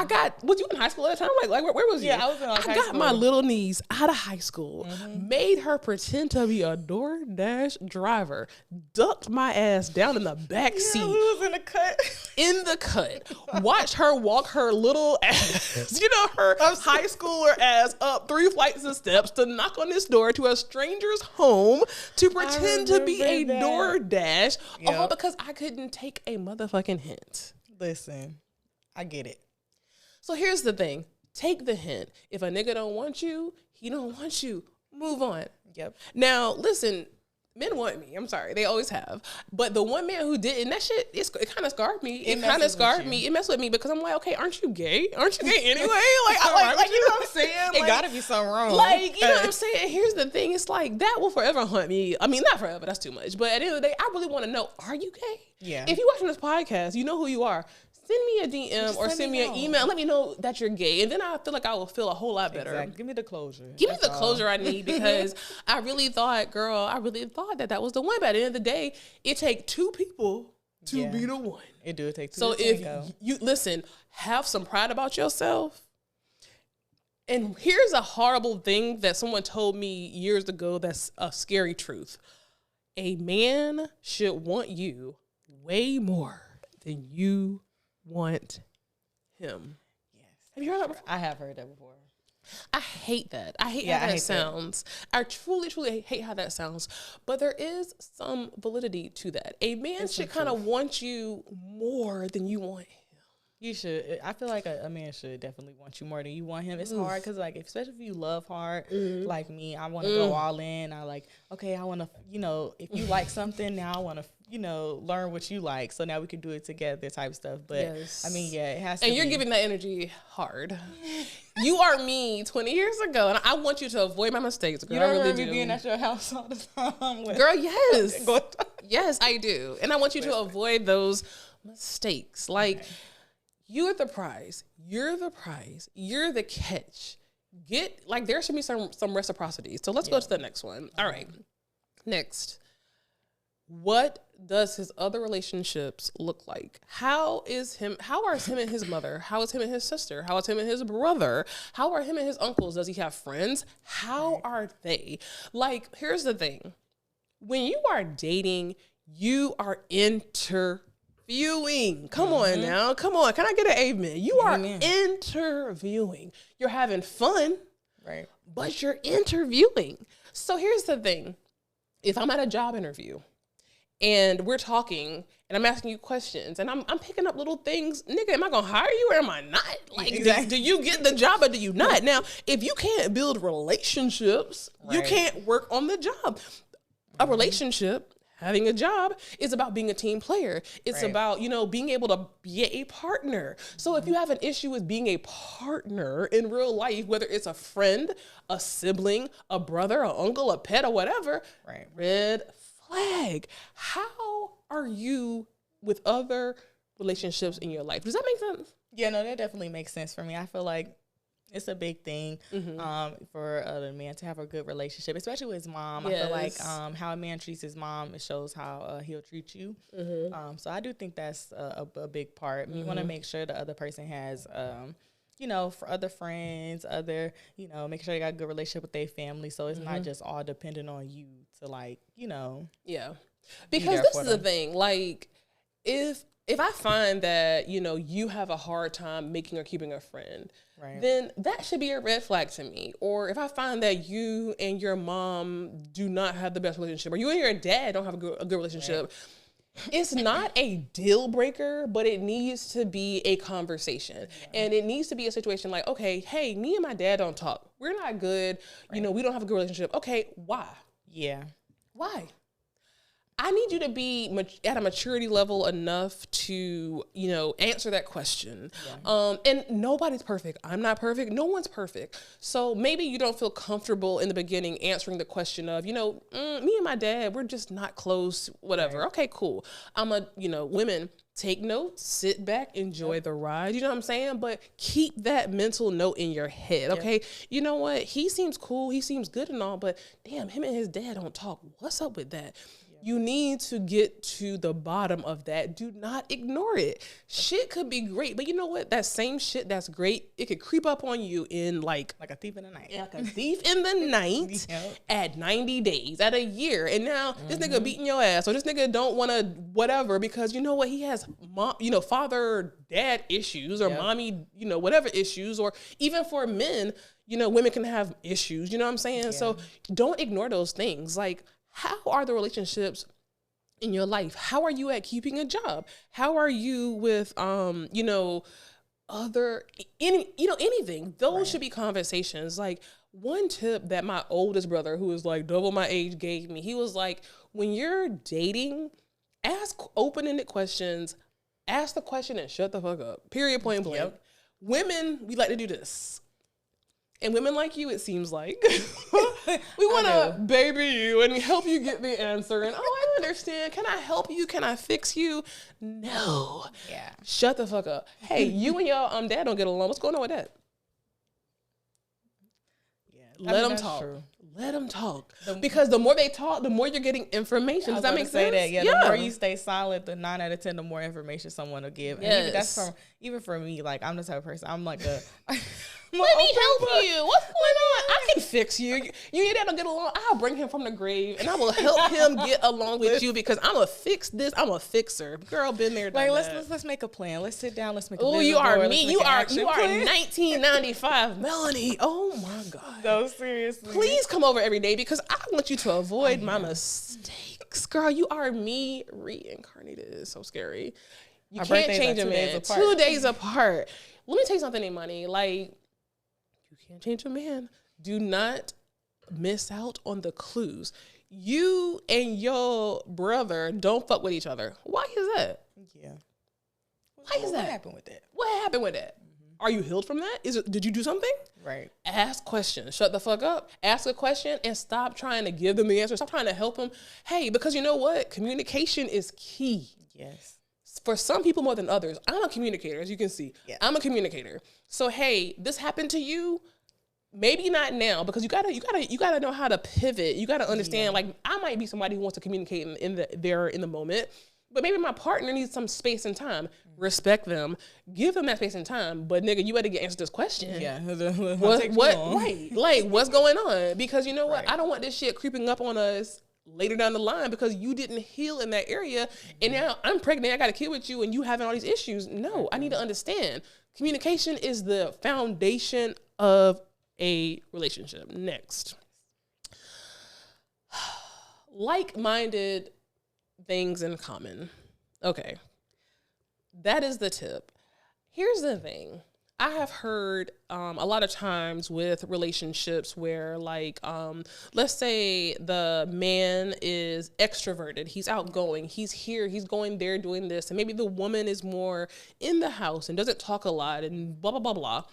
Was you in high school at the time? Like where was you? Yeah, I was in high school. I got my little niece out of high school, made her pretend to be a DoorDash driver, ducked my ass down in the back seat. We was in the cut. In the cut. Watched her walk her little ass, her high schooler ass up 3 flights of steps to knock on this door to a stranger's home to pretend to be a DoorDash, all because I couldn't take a motherfucking hint. Listen, I get it. So here's the thing. Take the hint. If a nigga don't want you, he don't want you. Move on. Yep. Now, listen, men want me. I'm sorry. They always have. But the one man who didn't, that shit, it kind of scarred me. It kind of scarred me. It messed with me because I'm like, okay, aren't you gay? Aren't you gay anyway? Like you know what I'm saying? It gotta be something wrong. Like, you know what I'm saying? Here's the thing. It's like, that will forever haunt me. I mean, not forever. That's too much. But at the end of the day, I really want to know, are you gay? Yeah. If you're watching this podcast, you know who you are. Send me a DM or send me an email. Let me know that you're gay. And then I feel like I will feel a whole lot better. Exactly. Give me the closure. Give me the closure I need, because I really thought that was the one. But at the end of the day, it takes 2 people to be the one. It do. It takes 2 so to if tango. you listen, have some pride about yourself. And here's a horrible thing that someone told me years ago that's a scary truth. A man should want you way more than you want him. Yes. Have you heard that before? I have heard that before. I hate that. I hate how that sounds. I truly, truly hate how that sounds. But there is some validity to that. A man should kind of want you more than you want him. You should. I feel like a man should definitely want you more than you want him. It's hard because, like, especially if you love hard, like me, I want to go all in. I like, okay, I want to, if you like something, now I want to, learn what you like. So now we can do it together type stuff. But, I mean, yeah, it has to And you're giving that energy hard. You are me 20 years ago, and I want you to avoid my mistakes, girl. You don't I really remember do. being at your house all the time. Girl, yes. Yes, I do. And I want you to avoid those mistakes. Like, you're the prize. You're the prize. You're the catch. There should be some reciprocity. So let's go to the next one. All right. Next. What does his other relationships look like? How are him and his mother? How is him and his sister? How is him and his brother? How are him and his uncles? Does he have friends? How are they? Like, here's the thing. When you are dating, you are interviewing. Come on now. Come on. Can I get an amen? You are interviewing. You're having fun. Right. But you're interviewing. So here's the thing. If I'm at a job interview and we're talking and I'm asking you questions and I'm picking up little things, nigga, am I going to hire you or am I not? Like, do you get the job or do you not? Now, if you can't build relationships, you can't work on the job. A relationship, having a job, is about being a team player. It's about, being able to be a partner. So if you have an issue with being a partner in real life, whether it's a friend, a sibling, a brother, an uncle, a pet, or whatever, red flag. How are you with other relationships in your life? Does that make sense? Yeah, no, that definitely makes sense for me. I feel like it's a big thing for a man to have a good relationship, especially with his mom. Yes. I feel like how a man treats his mom, it shows how he'll treat you. So I do think that's a big part. You want to make sure the other person has, for other friends, make sure they got a good relationship with their family. So it's not just all dependent on you to Yeah. Because this is the thing, like, if I find that, you have a hard time making or keeping a friend, then that should be a red flag to me. Or if I find that you and your mom do not have the best relationship, or you and your dad don't have a good relationship, it's not a deal breaker, but it needs to be a conversation. And it needs to be a situation like, okay, hey, me and my dad don't talk. We're not good. We don't have a good relationship. Okay, why? Yeah. Why? I need you to be at a maturity level enough to, answer that question. Yeah. And nobody's perfect. I'm not perfect. No one's perfect. So maybe you don't feel comfortable in the beginning answering the question of, me and my dad, we're just not close, whatever. Right. Okay, cool. Women, take notes, sit back, enjoy the ride. You know what I'm saying? But keep that mental note in your head, okay? Yep. You know what? He seems cool. He seems good and all, but damn, him and his dad don't talk. What's up with that? You need to get to the bottom of that. Do not ignore it. Shit could be great, but you know what? That same shit that's great, it could creep up on you in like a thief in the night. Like a thief in the night at 90 days, at a year. And now this nigga beating your ass, or this nigga don't want to whatever because you know what? He has mom, father, dad issues, or mommy, whatever issues, or even for men, women can have issues. You know what I'm saying? Yeah. So don't ignore those things. Like, how are the relationships in your life? How are you at keeping a job? How are you with, anything? Those should be conversations. Like, one tip that my oldest brother, who is like double my age, gave me, he was like, when you're dating, ask open-ended questions, ask the question and shut the fuck up. Period, point blank. Yep. Women, we like to do this. And women like you, it seems like, we want to baby you and help you get the answer. And, I understand. Can I help you? Can I fix you? No. Yeah. Shut the fuck up. Hey, you and your dad don't get along. What's going on with that? Yeah. Let them talk. True. Let them talk. Because the more they talk, the more you're getting information. Does that make sense? That. Yeah. The more you stay silent, the 9 out of 10, the more information someone will give. Yes. And even for me, like, I'm the type of person, I'm like a... Let me help you. What's going on? I can fix you. You and dad don't get along. I'll bring him from the grave and I will help him get along with you because I'm gonna fix this. I'm a fixer. Girl, been there. Like let's make a plan. Let's sit down. Let's make a plan. Oh, you are me. You are 1995 Melanie. Oh my God. No, seriously. Please come over every day because I want you to avoid my mistakes. Girl, you are me reincarnated. It's so scary. You can't change a man. 2 days apart. Let me tell you something, Emani. Like, you can't change a man. Do not miss out on the clues. You and your brother don't fuck with each other. Why is that? Yeah. Why is that? What happened with that? What happened with that? Are you healed from that? Did you do something? Right. Ask questions. Shut the fuck up. Ask a question and stop trying to give them the answer. Stop trying to help them. Hey, because you know what? Communication is key. Yes. For some people more than others. I'm a communicator, as you can see. Yeah. I'm a communicator. So hey, this happened to you. Maybe not now, because you gotta know how to pivot. You gotta understand. Like, I might be somebody who wants to communicate in the moment, but maybe my partner needs some space and time. Respect them, give them that space and time. But nigga, you better get answer this question. Yeah. What? Right? Like, what's going on? Because you know what? Right. I don't want this shit creeping up on us later down the line because you didn't heal in that area, and now I'm pregnant. I got a kid with you, and you having all these issues. No, I need to understand. Communication is the foundation of a relationship. Next, like-minded things in common. Okay, that is the tip. Here's the thing. I have heard a lot of times with relationships where, like, let's say the man is extroverted, he's outgoing, he's here, he's going there, doing this, and maybe the woman is more in the house and doesn't talk a lot and blah, blah, blah, blah.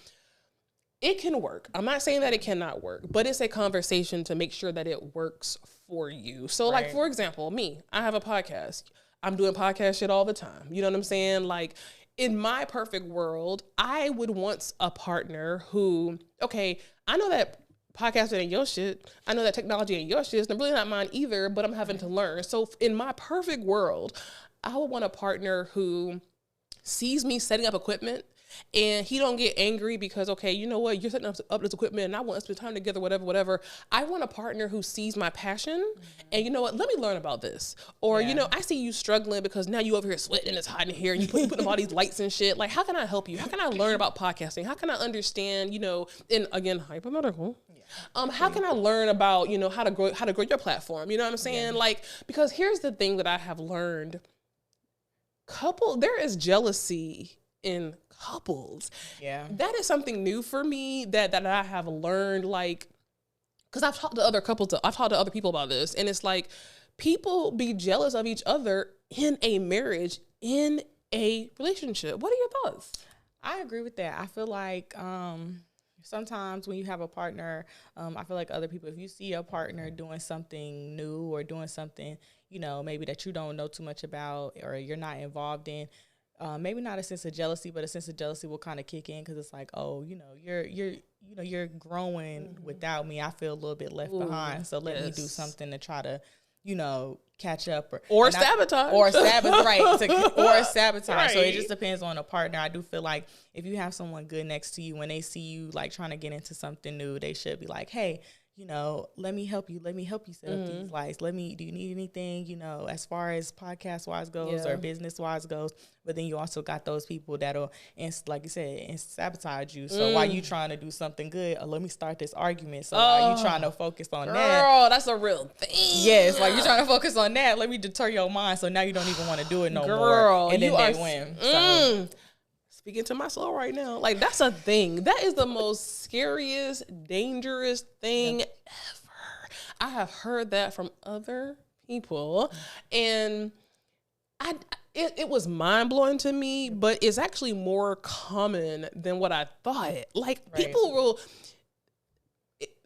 It can work. I'm not saying that it cannot work, but it's a conversation to make sure that it works for you. So, like, for example, me, I have a podcast. I'm doing podcast shit all the time. You know what I'm saying? Like, in my perfect world, I would want a partner who, okay, I know that podcasting ain't your shit. I know that technology ain't your shit. It's really not mine either, but I'm having to learn. So in my perfect world, I would want a partner who sees me setting up equipment and he don't get angry because, okay, you know what, you're setting up this equipment and I want to spend time together, whatever. I want a partner who sees my passion and, you know what, let me learn about this. Or, you know, I see you struggling because now you over here sweating and it's hot in here and you putting up all these lights and shit. Like, how can I help you? How can I learn about podcasting? How can I understand, you know, and again, hypothetical. How can I learn about, you know, how to grow your platform? You know what I'm saying? Like, because here's the thing that I have learned. There is jealousy in couples. Yeah. That is something new for me that I have learned, like, because I've talked to other couples, I've talked to other people about this, and it's like people be jealous of each other in a marriage, in a relationship. What are your thoughts? I agree with that. I feel like sometimes when you have a partner, I feel like other people, if you see a partner doing something new or doing something, you know, maybe that you don't know too much about or you're not involved in, maybe not a sense of jealousy, but a sense of jealousy will kind of kick in because it's like, oh, you know, you're growing without me. I feel a little bit left behind. So let me do something to try to, catch up or sabotage or sabotage, right? Or sabotage. Right. So it just depends on the partner. I do feel like if you have someone good next to you, when they see you like trying to get into something new, they should be like, hey, let me help you. Let me help you set up these lights. Do you need anything, as far as podcast wise goes or business wise goes? But then you also got those people that'll, like you said, sabotage you. So while you trying to do something good, let me start this argument. So while you trying to focus on that. Girl, that's a real thing. Yes, like you're trying to focus on that. Let me deter your mind. So now you don't even want to do it no Girl, more. And then they win. So. Speaking to my soul right now. Like, that's a thing. That is the most scariest, dangerous thing ever. I have heard that from other people. And it was mind-blowing to me, but it's actually more common than what I thought. Like, people will...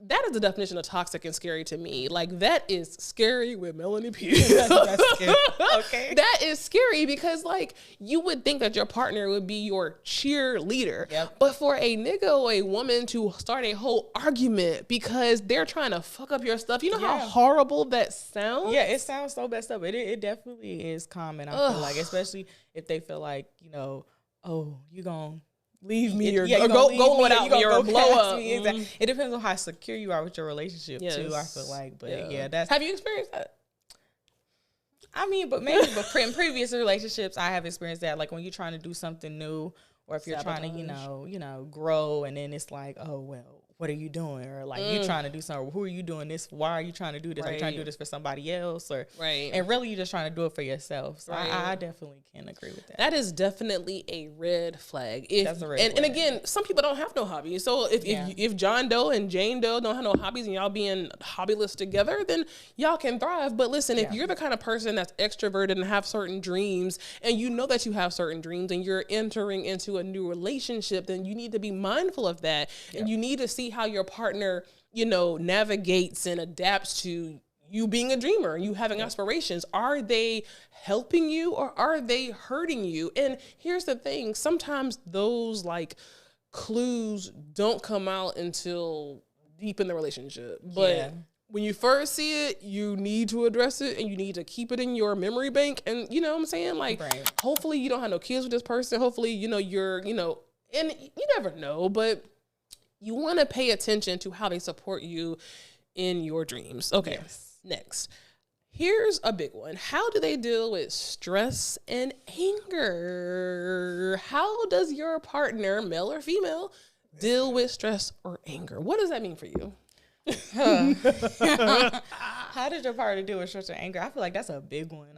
That is the definition of toxic and scary to me. Like, that is scary with Melanie P. That's scary. Okay. That is scary because, like, you would think that your partner would be your cheerleader. Yep. But for a nigga or a woman to start a whole argument because they're trying to fuck up your stuff, you know how horrible that sounds? Yeah, it sounds so messed up. But it definitely is common, I feel like, especially if they feel like, oh, you gonna... leave me or go without me or blow up. Me. Exactly. It depends on how secure you are with your relationship too, I feel like. But that's... Have you experienced that? I mean, but in previous relationships, I have experienced that. Like when you're trying to do something new or if you're trying to, grow and then it's like, oh, well, what are you doing? Or like you trying to do something. Who are you doing this? Why are you trying to do this? Are you trying to do this for somebody else? Or and really you're just trying to do it for yourself. So I definitely can agree with that. That is definitely a red flag. That's a red flag. And again, some people don't have no hobbies. So if John Doe and Jane Doe don't have no hobbies and y'all being hobbyless together, then y'all can thrive. But listen, if you're the kind of person that's extroverted and have certain dreams and you know that you have certain dreams and you're entering into a new relationship, then you need to be mindful of that. And you need to see how your partner, navigates and adapts to you being a dreamer, you having aspirations. Are they helping you or are they hurting you? And here's the thing. Sometimes those like clues don't come out until deep in the relationship. But when you first see it, you need to address it and you need to keep it in your memory bank. And you know what I'm saying? Like, hopefully you don't have no kids with this person. Hopefully, you're, and you never know, but you want to pay attention to how they support you in your dreams. Okay. Next. Here's a big one. How do they deal with stress and anger? How does your partner, male or female, deal with stress or anger? What does that mean for you? How did your partner deal with stress and anger? I feel like that's a big one.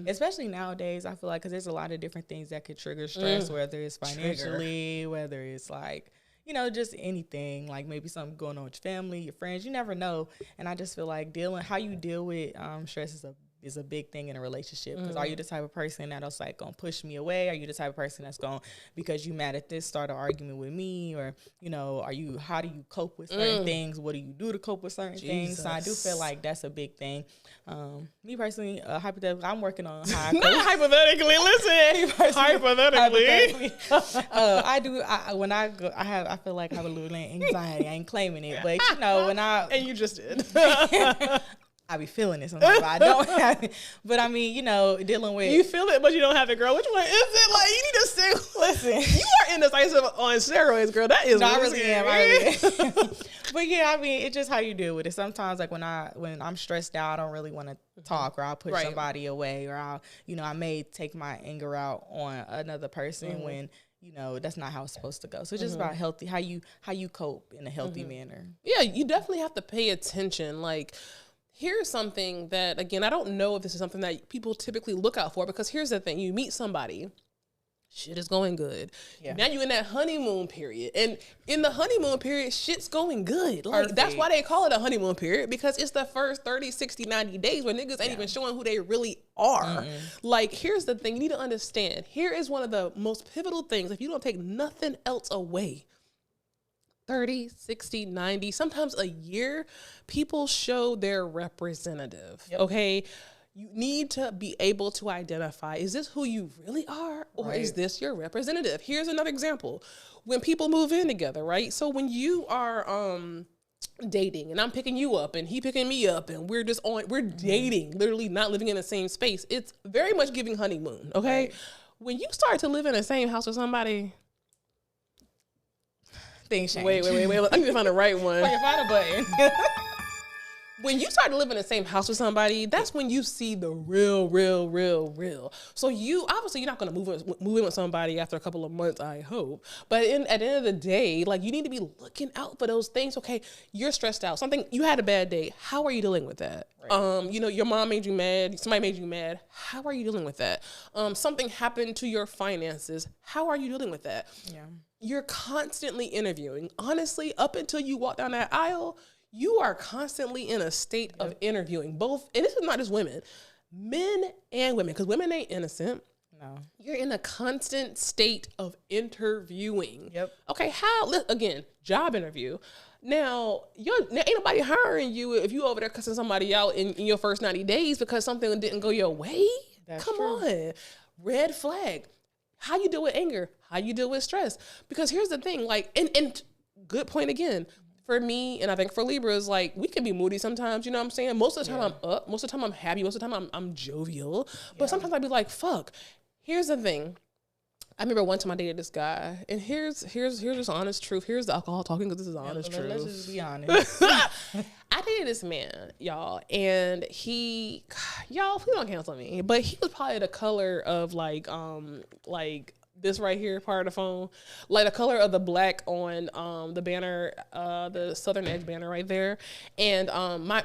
Especially nowadays, I feel like, because there's a lot of different things that could trigger stress, whether it's financially, whether it's like, just anything, like maybe something going on with your family, your friends, you never know. And I just feel like how you deal with stress is a big thing in a relationship. Because are you the type of person that's like gonna push me away? Are you the type of person that's going, because you mad at this, start an argument with me? Or how do you cope with certain things? What do you do to cope with certain things? So I do feel like that's a big thing. Me personally, hypothetically, I'm working on how I cope. Not hypothetically, listen. Hypothetically. I feel like I have a little anxiety. I ain't claiming it, but and you just did. I be feeling it sometimes, but I don't have it. But I mean, dealing with... You feel it, but you don't have it, girl. Which one is it? Like, you need to say, listen, you are indecisive on steroids, girl. That is I really am. But yeah, I mean, it's just how you deal with it. Sometimes, like when I'm stressed out, I don't really want to talk, or I'll push somebody away, or I may take my anger out on another person when that's not how it's supposed to go. So it's just about how you cope in a healthy manner. Yeah, you definitely have to pay attention. Like, here's something that, again, I don't know if this is something that people typically look out for, because here's the thing. You meet somebody, shit is going good. Yeah. Now you're in that honeymoon period. And in the honeymoon period, shit's going good. Like, that's why they call it a honeymoon period, because it's the first 30, 60, 90 days where niggas ain't even showing who they really are. Like, here's the thing. You need to understand. Here is one of the most pivotal things. If you don't take nothing else away, 30, 60, 90, sometimes a year, people show their representative, okay? You need to be able to identify, is this who you really are, or is this your representative? Here's another example. When people move in together, right? So when you are dating and I'm picking you up and he picking me up and we're dating, literally not living in the same space. It's very much giving honeymoon. Okay. Right. When you start to live in the same house with somebody, things change. Wait. I need to find the right one. Find a button. When you start to live in the same house with somebody, that's when you see the real. So you're not going to move in with somebody after a couple of months, I hope. But at the end of the day, like, you need to be looking out for those things. Okay, you're stressed out. You had a bad day. How are you dealing with that? Right. Your mom made you mad. Somebody made you mad. How are you dealing with that? Something happened to your finances. How are you dealing with that? Yeah. You're constantly interviewing. Honestly, up until you walk down that aisle, you are constantly in a state of interviewing both, and this is not just women, men and women, because women ain't innocent. No. You're in a constant state of interviewing. Yep. Okay, again, job interview. Now ain't nobody hiring you if you over there cussing somebody out in your first 90 days because something didn't go your way. Come on. Red flag. How you deal with anger? How you deal with stress? Because here's the thing, like, and good point again. For me, and I think for Libras, like, we can be moody sometimes, you know what I'm saying? Most of the time I'm up, most of the time I'm happy, most of the time I'm jovial. But sometimes I'd be like, fuck. Here's the thing. I remember one time I dated this guy, and here's just honest truth. Here's the alcohol talking, because this is honest truth. Let's just be honest. I dated this man, y'all, and y'all, please don't cancel me, but he was probably the color of like this right here part of the phone, like the color of the black on the banner, the Southern Edge banner right there. And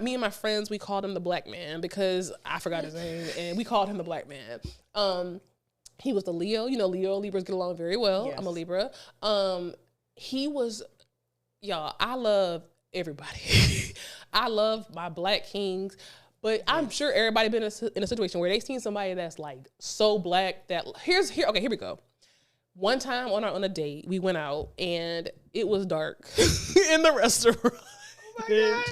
me and my friends, we called him the Black Man because I forgot his name, and we called him the Black Man. He was the Leo. You know, Libras get along very well. Yes. I'm a Libra. He was, y'all, I love everybody. I love my Black kings. But I'm sure everybody been in a situation where they seen somebody that's like so black that here we go. One time on a date, we went out and it was dark in the restaurant. Oh my God.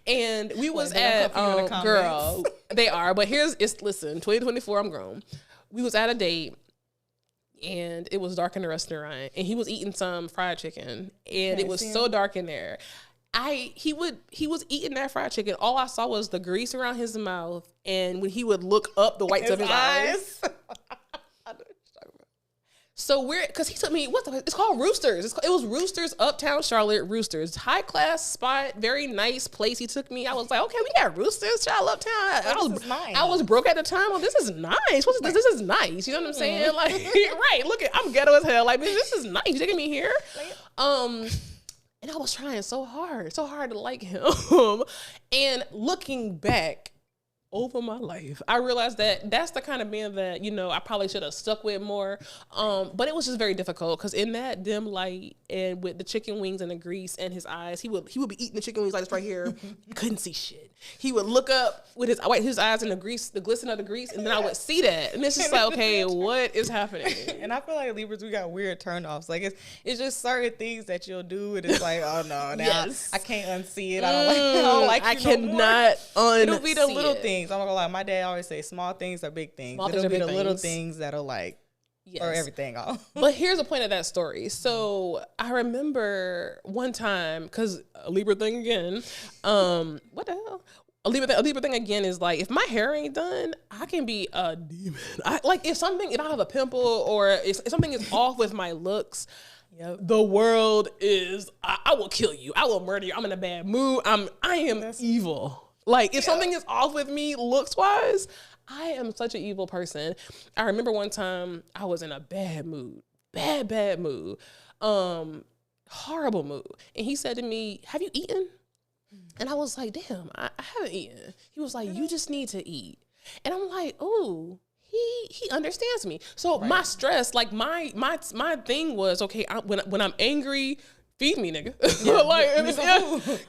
And we was at, girl, they are, but listen, 2024, I'm grown. We was at a date and it was dark in the restaurant and he was eating some fried chicken and it was so dark in there. He was eating that fried chicken. All I saw was the grease around his mouth, and when he would look up, the whites of his eyes. So because he took me, it's called Roosters. It was Roosters, Uptown Charlotte, Roosters. High class spot, very nice place. He took me. I was like, okay, we got Roosters, child, Uptown. I was broke at the time. Oh, this is nice. What's this? This is nice. You know what I'm saying? Like, right, look I'm ghetto as hell. Like, this is nice. You taking me here? And I was trying so hard to like him. And looking back over my life, I realized that that's the kind of man that, I probably should have stuck with more. But it was just very difficult because in that dim light and with the chicken wings and the grease and his eyes, he would be eating the chicken wings like this right here. You couldn't see shit. He would look up with his eyes in the grease, the glisten of the grease, and then I would see that. And it's just like, okay, what is happening? And I feel like Libras, we got weird turnoffs. Like it's just certain things that you'll do, and it's like, oh no, now I can't unsee it. I don't like. I cannot unsee it. It'll be the little things. I'm not gonna lie. My dad always say, small things are big things. It'll be the little things that'll like. Yes. Or everything off. But here's the point of that story. So I remember one time, because a Libra thing again, what the hell? A Libra thing again is like, if my hair ain't done, I can be a demon. If I have a pimple or if something is off with my looks, the world is, I will kill you. I will murder you. I'm in a bad mood. I am evil. Like, if something is off with me looks wise, I am such an evil person. I remember one time I was in a bad mood, bad mood, horrible mood. And he said to me, have you eaten? And I was like, damn, I haven't eaten. He was like, you just need to eat. And I'm like, oh, he understands me. So my stress, like my thing was, okay, when I'm angry, feed me, nigga.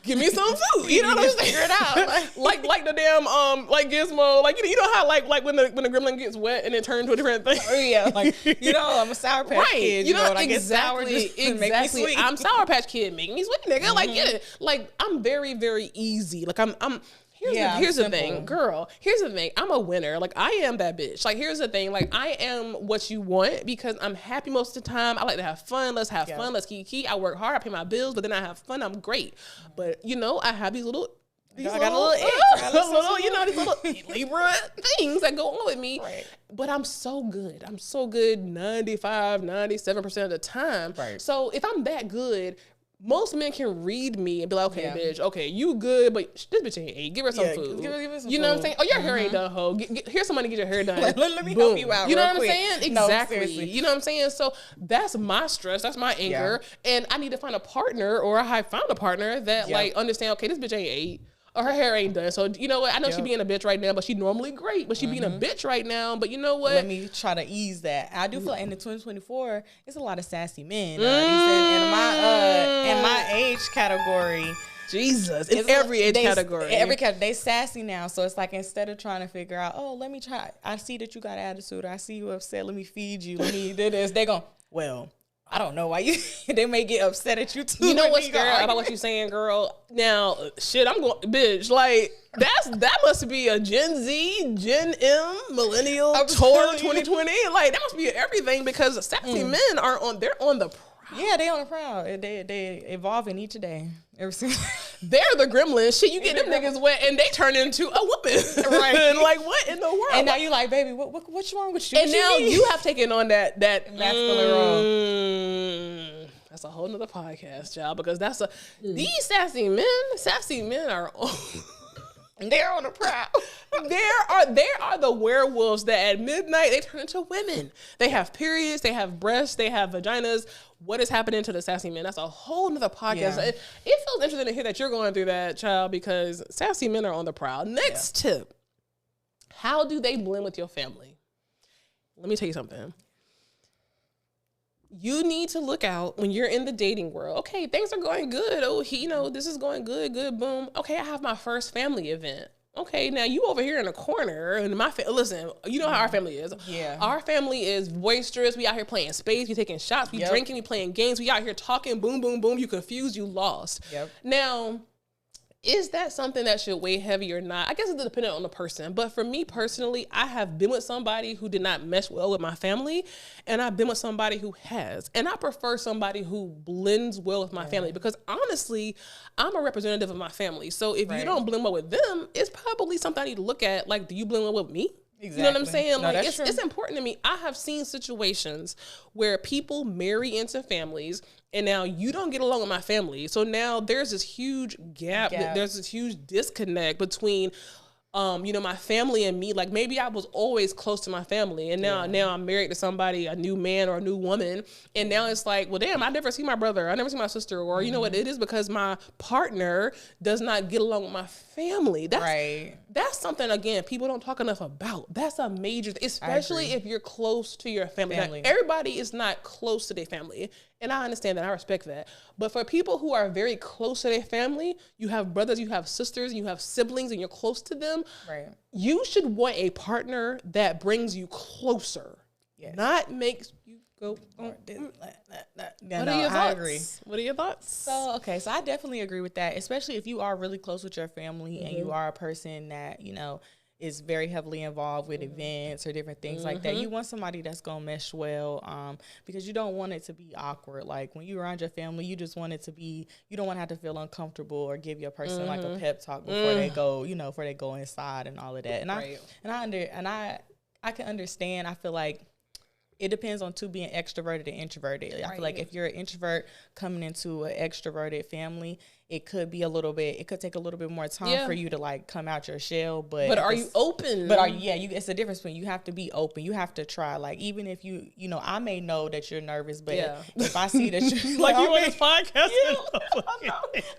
Give me some food. You know what I'm saying? Figure it out. Like the damn like Gizmo. Like you know how like when the gremlin gets wet and it turns to a different thing. Oh yeah, like I'm a Sour Patch Kid. You know I get sour just make me sweet. I'm Sour Patch Kid, make me sweet, nigga. Like get it. Like I'm very very easy. Like I'm. Here's the thing, girl. Here's the thing. I'm a winner. Like, I am that bitch. Like, here's the thing. Like, I am what you want because I'm happy most of the time. I like to have fun. Let's have fun. Let's kiki. I work hard. I pay my bills, but then I have fun. I'm great. But, you know, I have these little... I got a little you know, these little Libra things that go on with me. Right. But I'm so good. I'm so good 95, 97% of the time. Right. So if I'm that good, most men can read me and be like, okay, bitch, okay, you good, but this bitch ain't ate. Give her some food. Give her some you know food. what I'm saying? Oh, your hair ain't done, ho. Here's somebody to get your hair done. Let me help you out. You know real what quick. I'm saying? No, Exactly. seriously. You know what I'm saying? So that's my stress. That's my anger. And I need to find a partner, or I found a partner that like understand, okay, this bitch ain't ate. Or her hair ain't done. So, you know what? I know she being a bitch right now, but she normally great. But she being a bitch right now. But you know what? Let me try to ease that. I do feel like in the 2024, it's a lot of sassy men. In my age category. Jesus. In every age category. They sassy now. So it's like instead of trying to figure out, oh, let me try. I see that you got attitude. I see you upset. Let me feed you. Let me do this. They go, well, I don't know why you. They may get upset at you too. You know what's scary about what you're saying, girl? Now, shit, I'm going, bitch. Like that must be a Gen Z, Gen M, Millennial, Tour 2020. Like that must be everything because sassy men are on. They're on the prowl. Yeah, they on the prowl. They evolving each day. Ever since they're the gremlins. Shit, you get them niggas wet and they turn into a woman. Right. Like what in the world? And now you like, baby, what's wrong with you? And now you have taken on that masculine role. That's a whole nother podcast, y'all, because these sassy men are on. They're on the prowl. There are the werewolves that at midnight they turn into women. They have periods, they have breasts, they have vaginas. What is happening to the sassy men? That's a whole nother podcast. Yeah. It feels interesting to hear that you're going through that, child, because sassy men are on the prowl. Next tip. How do they blend with your family? Let me tell you something. You need to look out when you're in the dating world. Okay, things are going good. Oh, this is going good, boom. Okay, I have my first family event. Okay, now you over here in the corner, and listen, you know how our family is. Yeah. Our family is boisterous. We out here playing spades. We taking shots. We drinking. We playing games. We out here talking. Boom, boom, boom. You confused. You lost. Yep. Now, is that something that should weigh heavy or not? I guess it's dependent on the person. But for me personally, I have been with somebody who did not mesh well with my family, and I've been with somebody who has. And I prefer somebody who blends well with my family because honestly, I'm a representative of my family. So if you don't blend well with them, it's probably something I need to look at. Like, do you blend well with me? Exactly. You know what I'm saying? No, like it's important to me. I have seen situations where people marry into families and now you don't get along with my family. So now there's this huge gap. There's this huge disconnect between my family and me. Like maybe I was always close to my family and now I'm married to somebody, a new man or a new woman. And now it's like, well, damn, I never see my brother. I never see my sister. Or you know what it is because my partner does not get along with my family. That's something, again, people don't talk enough about. That's a major, especially if you're close to your family. Now, everybody is not close to their family. And I understand that. I respect that. But for people who are very close to their family, you have brothers, you have sisters, you have siblings, and you're close to them. Right. You should want a partner that brings you closer. Yes. Not makes you go. What are your thoughts? I agree. What are your thoughts? So I definitely agree with that, especially if you are really close with your family and you are a person that, is very heavily involved with events or different things like that. You want somebody that's going to mesh well because you don't want it to be awkward. Like when you're around your family, you just want it to be, you don't want to have to feel uncomfortable or give your person like a pep talk before they go, before they go inside and all of that. And I can understand. I feel like it depends on being extroverted and introverted. I feel like if you're an introvert coming into an extroverted family, it could take a little bit more time for you to like come out your shell. But are you open? It's the difference between you have to be open. You have to try. Like even if I may know that you're nervous, but if I see that you're like you on this podcast,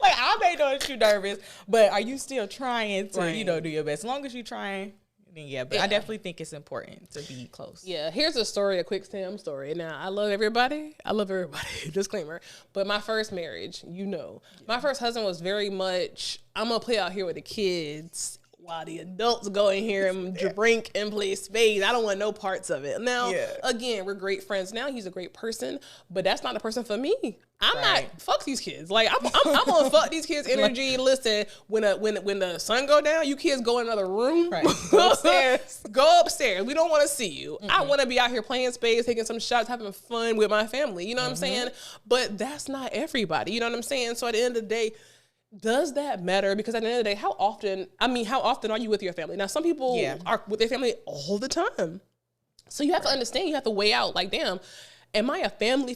like I may know that you're nervous, but are you still trying to do your best? As long as you're trying. But I definitely think it's important to be close. Yeah, here's a quick Sam story. Now, I love everybody. Disclaimer. But my first marriage, my first husband was very much, I'm going to play out here with the kids while the adults go in here and drink and play spades. I don't want no parts of it. Now, again, we're great friends now. He's a great person, but that's not the person for me. I'm not, fuck these kids. Like, I'm gonna fuck these kids' energy. Listen, when the sun go down, you kids go in another room. Right. Go upstairs. Go upstairs. We don't want to see you. I want to be out here playing spades, taking some shots, having fun with my family. You know what I'm saying? But that's not everybody. You know what I'm saying? So at the end of the day, does that matter? Because at the end of the day, how often are you with your family? Now, some people are with their family all the time. So you have to understand, you have to weigh out, like, damn, am I a family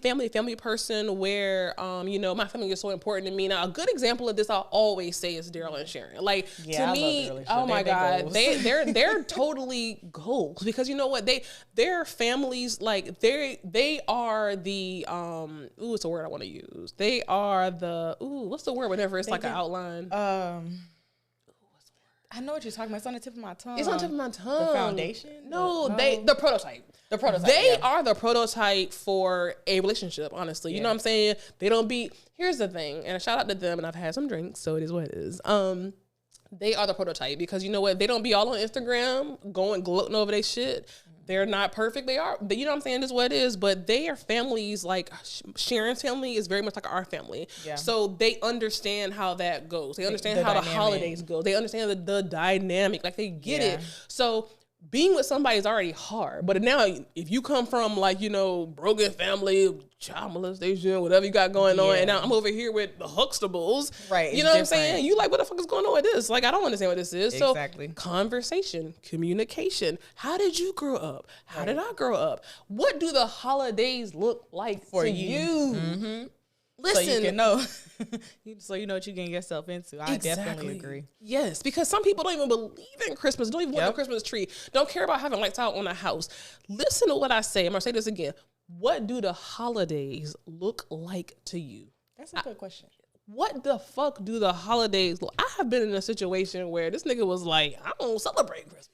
person where, my family is so important to me? Now, a good example of this I'll always say is Daryl and Sharon. Like, to me, oh my God, they're totally goals, because you know what? Their families, like, they are the, what's the word I want to use? They are the, what's the word whenever it's like an outline? I know what you're talking about. It's on the tip of my tongue. It's on the tip of my tongue. The foundation? No, the prototype. The prototype. They are the prototype for a relationship, honestly. You know what I'm saying? They don't be, here's the thing, and a shout out to them, and I've had some drinks, so it is what it is. They are the prototype, because you know what? They don't be all on Instagram going gloating over their shit. They're not perfect. They are, you know what I'm saying? This is what it is. But their families, like Sharon's family, is very much like our family. Yeah. So they understand how that goes. They understand how the holidays go. They understand the dynamic. Like, they get it. So being with somebody is already hard. But now, if you come from, like, broken family, child molestation, whatever you got going on, and now I'm over here with the Huxtables. Right. You know what I'm saying? You like, what the fuck is going on with this? Like, I don't understand what this is. Exactly. So conversation, communication. How did you grow up? How did I grow up? What do the holidays look like for you? Mm-hmm. Listen, so you can know, so you know what you're getting yourself into. I definitely agree. Yes, because some people don't even believe in Christmas, don't even want a Christmas tree, don't care about having lights out on a house. Listen to what I say. I'm gonna say this again. What do the holidays look like to you? That's a good question. What the fuck do the holidays look? I have been in a situation where this nigga was like, I don't celebrate Christmas.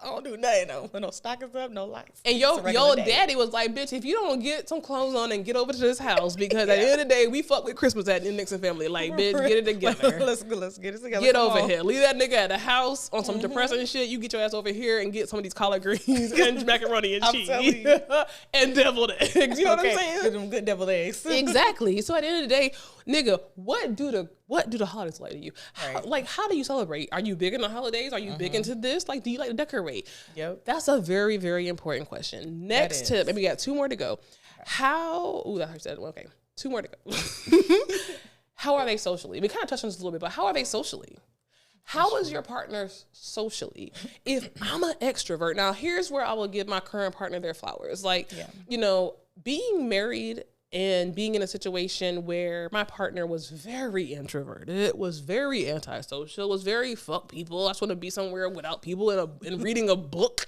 I don't do nothing, no stockings up, no lights. And your daddy was like, bitch, if you don't get some clothes on and get over to this house, because at the end of the day, we fuck with Christmas at the Nixon family. Like, bitch, get it together. Let's get it together. Get over here. Leave that nigga at the house on some depressing shit. You get your ass over here and get some of these collard greens and macaroni and cheese and deviled eggs. You know what I'm saying? Get them good deviled eggs. Exactly. So at the end of the day, nigga, what do the holidays like to you? How do you celebrate? Are you big in the holidays? Are you big into this? Like, do you like to decorate? Yep. That's a very, very important question. Next tip, and we got 2 more to go. Okay, 2 more to go. How are they socially? We kind of touched on this a little bit, but how are they socially? How is your partner socially? If I'm an extrovert, now here's where I will give my current partner their flowers. Like, being married and being in a situation where my partner was very introverted, was very antisocial, was very fuck people. I just want to be somewhere without people and reading a book.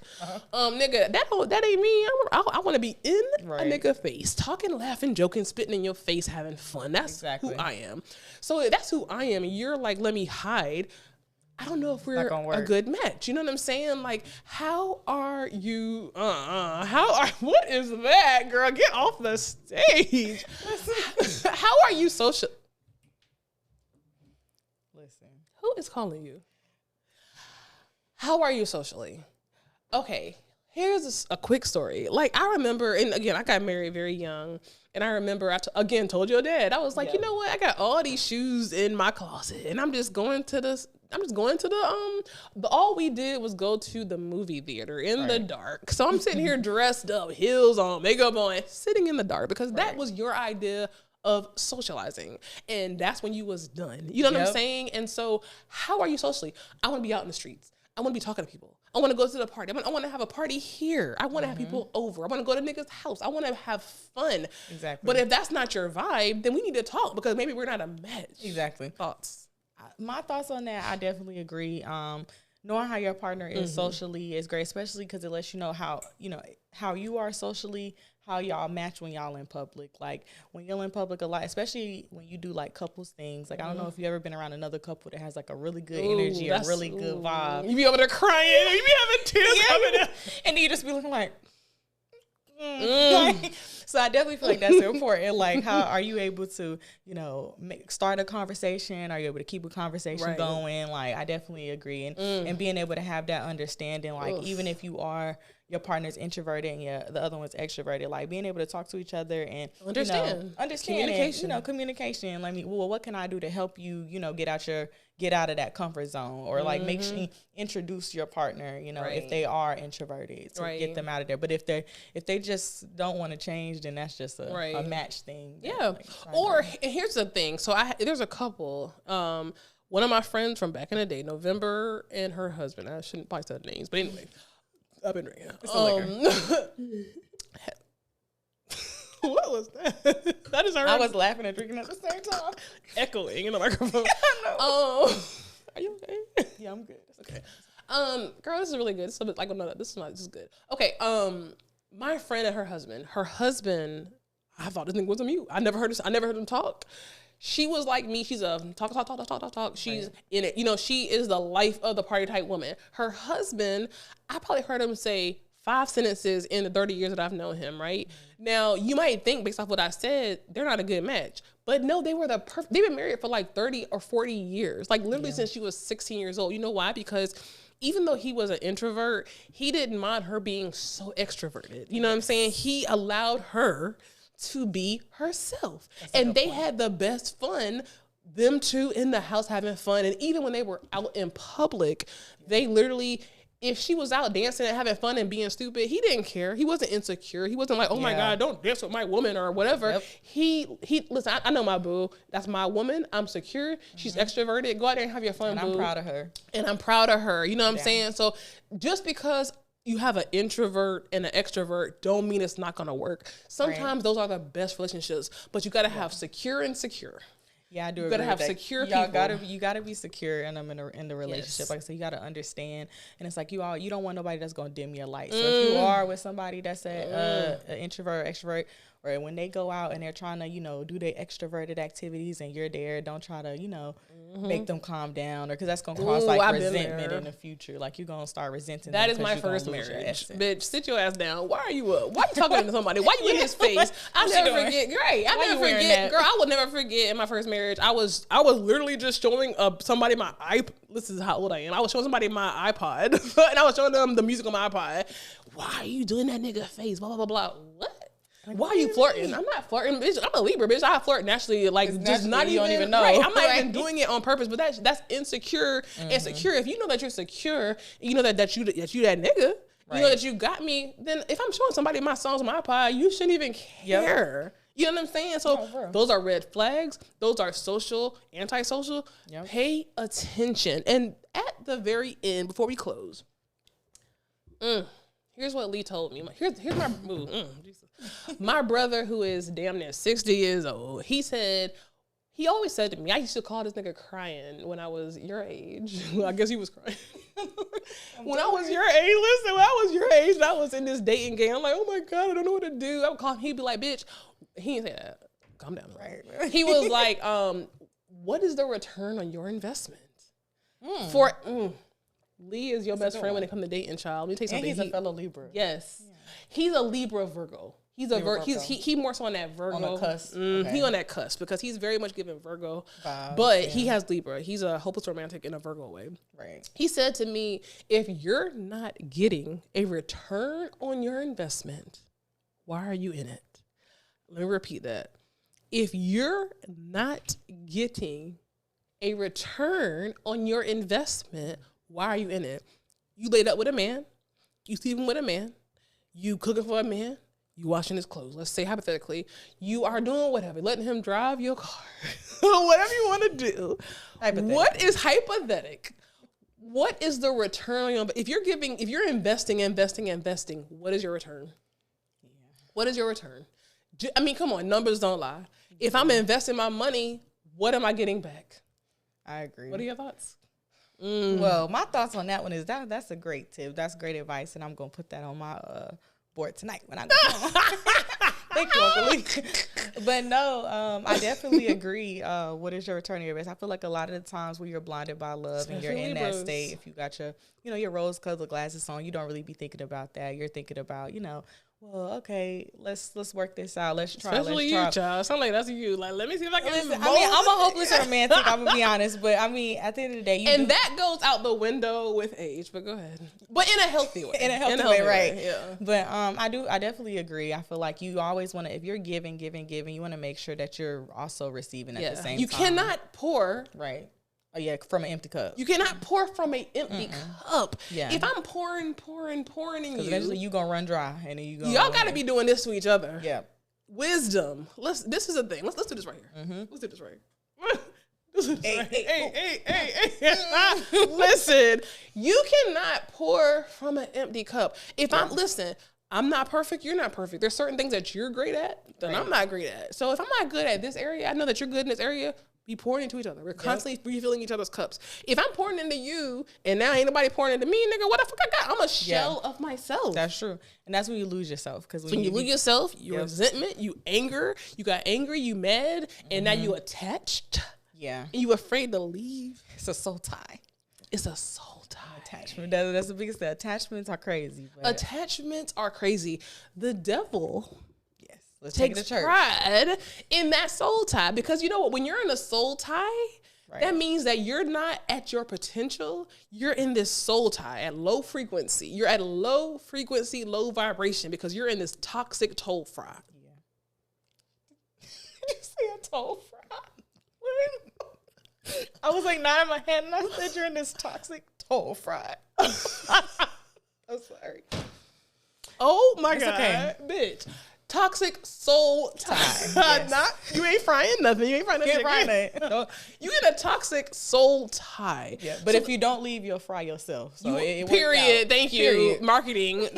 Nigga, that ain't me. I want to be in a nigga face, talking, laughing, joking, spitting in your face, having fun. That's who I am. So if that's who I am, and you're like, let me hide. I don't know if we're a good match. You know what I'm saying? Like, how are you? What is that, girl? Get off the stage. How are you social? Listen. Who is calling you? How are you socially? Okay, here's a quick story. Like, I remember, and again, I got married very young. And I remember I told your dad, I was like, you know what? I got all these shoes in my closet, and I'm just going to the all we did was go to the movie theater in the dark. So I'm sitting here dressed up, heels on, makeup on, sitting in the dark, because that was your idea of socializing. And that's when you was done. You know what I'm saying? And so how are you socially? I want to be out in the streets. I want to be talking to people. I want to go to the party. I want to have a party here. I want to have people over. I want to go to niggas' house. I want to have fun. Exactly. But if that's not your vibe, then we need to talk, because maybe we're not a match. Exactly. Thoughts? My thoughts on that, I definitely agree. Knowing how your partner is socially is great, especially because it lets you know how you are socially, how y'all match when y'all in public. Like, when you're in public a lot, especially when you do like couples things. Like, I don't know if you ever been around another couple that has like a really good energy, a really good vibe. You be over there crying, you be having tears coming out. And you just be looking like, So I definitely feel like that's important. Like, how are you able to, you know, start a conversation? Are you able to keep a conversation going? Like, I definitely agree. And being able to have that understanding, like, even if you are, your partner's introverted and the other one's extroverted, like being able to talk to each other and understand communication. Communication. Like, well, what can I do to help you, get out of that comfort zone, or like make sure you introduce your partner, if they are introverted, to get them out of there. But if they just don't want to change, then that's just a match thing. Yeah. Or here's the thing. So there's a couple. One of my friends from back in the day, November, and her husband. I shouldn't probably say names, but anyway. I've been drinking. What was that? That is I was laughing and drinking at the same time. Echoing in the microphone. I know. Are you okay? Yeah, I'm good. Okay. Girl, this is really good. This is good. Okay. My friend and her husband, I thought this nigga was a mute. I never heard him talk. She was like me. She's a talk. She's in it. She is the life of the party type woman. Her husband, I probably heard him say 5 sentences in the 30 years that I've known him, right? Mm-hmm. Now, you might think, based off what I said, they're not a good match. But no, they've been married for like 30 or 40 years. Like literally since she was 16 years old. You know why? Because even though he was an introvert, he didn't mind her being so extroverted. You know what I'm saying? He allowed her to be herself. And they had the best fun, them two in the house having fun. And even when they were out in public, they literally, if she was out dancing and having fun and being stupid, he didn't care. He wasn't insecure. He wasn't like, oh my God, don't dance with my woman or whatever. Yep. He listen, I know my boo. That's my woman. I'm secure. She's extroverted. Go out there and have your fun, boo. I'm proud of her. And I'm proud of her. You know what I'm saying? So just because you have an introvert and an extrovert don't mean it's not going to work. Sometimes those are the best relationships, but you got to have secure and secure. Yeah, I do. You gotta have secure people. You gotta be secure in the relationship. Yes. Like I said, you gotta understand, and it's like you don't want nobody that's gonna dim your light. So if you are with somebody that's an introvert, extrovert, or when they go out and they're trying to do their extroverted activities and you're there, don't try to make them calm down, or because that's gonna cause resentment in the future. Like you're gonna start resenting. That is my first marriage, bitch. Sit your ass down. Why are you up? Why you talking to somebody? Why you in his face? I never forget. Great. I never forget, girl. I will never forget in my first marriage. I was literally just showing somebody my iPod. This is how old I am. I was showing somebody my iPod, and I was showing them the music on my iPod. Why are you doing that nigga face? Blah blah blah blah. What? Like, why are you flirting? I'm not flirting, bitch. I'm a Libra, bitch. I flirt naturally, like it's just not even. You don't even know. Right, I'm not even doing it on purpose, but that's insecure and secure. If you know that you're secure, you know that you that nigga, you know that you got me. Then if I'm showing somebody my songs on my iPod, you shouldn't even care. Yep. You know what I'm saying? So those are red flags. Those are social, antisocial. Yep. Pay attention. And at the very end, before we close, here's what Lee told me. Here's my move. My brother, who is damn near 60 years old, he always said to me, I used to call this nigga crying when I was your age. I guess he was crying. When I was your age and I was in this dating game, I'm like, oh my God, I don't know what to do. I would call him, he'd be like, bitch, he didn't say that. Calm down. Right. He was like, what is the return on your investment? Lee is your best friend when it comes to dating, child. Let me tell you something. And he's a fellow Libra. Yes. Yeah. He's a Libra Virgo. He's he more so on that Virgo. On the cusp. He on that cusp because he's very much giving Virgo. But he has Libra. He's a hopeless romantic in a Virgo way. Right. He said to me, if you're not getting a return on your investment, why are you in it? Let me repeat that. If you're not getting a return on your investment, why are you in it? You laid up with a man. You sleeping with a man. You cooking for a man. You washing his clothes. Let's say hypothetically, you are doing whatever, letting him drive your car, whatever you want to do. What is hypothetic? What is the return on your? If you're investing, what is your return? Yeah. What is your return? I mean, come on, numbers don't lie. If I'm investing my money, what am I getting back? I agree. What are your thoughts? Well, my thoughts on that one is that's a great tip. That's great advice, and I'm gonna put that on my board tonight when I go home. Thank you, Uncle Lee. But no, I definitely agree. What is your return on your investment? I feel like a lot of the times when you're blinded by love and you're in that state, if you got your rose-colored glasses on, you don't really be thinking about that. You're thinking about, well, okay, let's work this out. Let's try. Especially you, child. Sound like that's you. Like, let me see if I can. Listen, I mean, I'm a hopeless romantic. I'm gonna be honest, but I mean, at the end of the day, that goes out the window with age. But go ahead. But in a healthy way. In a healthy way, right? Yeah. But I definitely agree. I feel like you always want to, if you're giving, you want to make sure that you're also receiving at the same time. You cannot pour. Right. Oh yeah, from an empty cup. You cannot pour from an empty cup. Yeah. If I'm pouring in you, eventually you gonna run dry, and then y'all got to be doing this to each other. Yeah. Wisdom. This is a thing. Let's do this right here. Let's do this right here. Hey. Listen, you cannot pour from an empty cup. If I'm not perfect, you're not perfect. There's certain things that you're great at that I'm not great at. So if I'm not good at this area, I know that you're good in this area. Be pouring into each other. We're constantly refilling each other's cups. If I'm pouring into you and now ain't nobody pouring into me, nigga, what the fuck I got? I'm a shell of myself. That's true. And that's when you lose yourself. Because when you lose yourself, your resentment, you got angry, you mad, and now you attached. Yeah. And you afraid to leave. It's a soul tie. It's a soul tie. Attachment. That's the biggest thing. Attachments are crazy. Attachments are crazy. The devil... Let's takes pride in that soul tie, because you know what? When you're in a soul tie, that means that you're not at your potential. You're in this soul tie at low frequency. You're at low frequency, low vibration, because you're in this toxic toll fry. Yeah. Did you say a toll fry? I was like nodding my head, and I said you're in this toxic toll fry. I'm sorry. Oh my God, okay. Bitch. Toxic soul tie. Yes. You ain't frying nothing. You ain't frying nothing. You get a toxic soul tie. Yeah, but if you don't leave, you'll fry yourself. So it period. Thank you. Marketing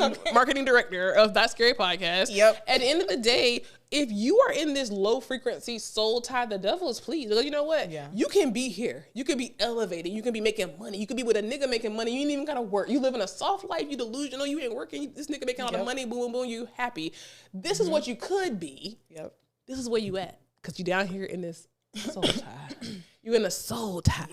director of That Scary Podcast. Yep. At the end of the day, if you are in this low frequency soul tie, the devil is pleased. Because you know what? Yeah. You can be here. You can be elevated. You can be making money. You can be with a nigga making money. You ain't even got to work. You live in a soft life. You delusional. You ain't working. This nigga making all the money. Boom, boom, boom. You happy. This is what you could be. Yep. This is where you at. Because you down here in this soul tie. You in a soul tie.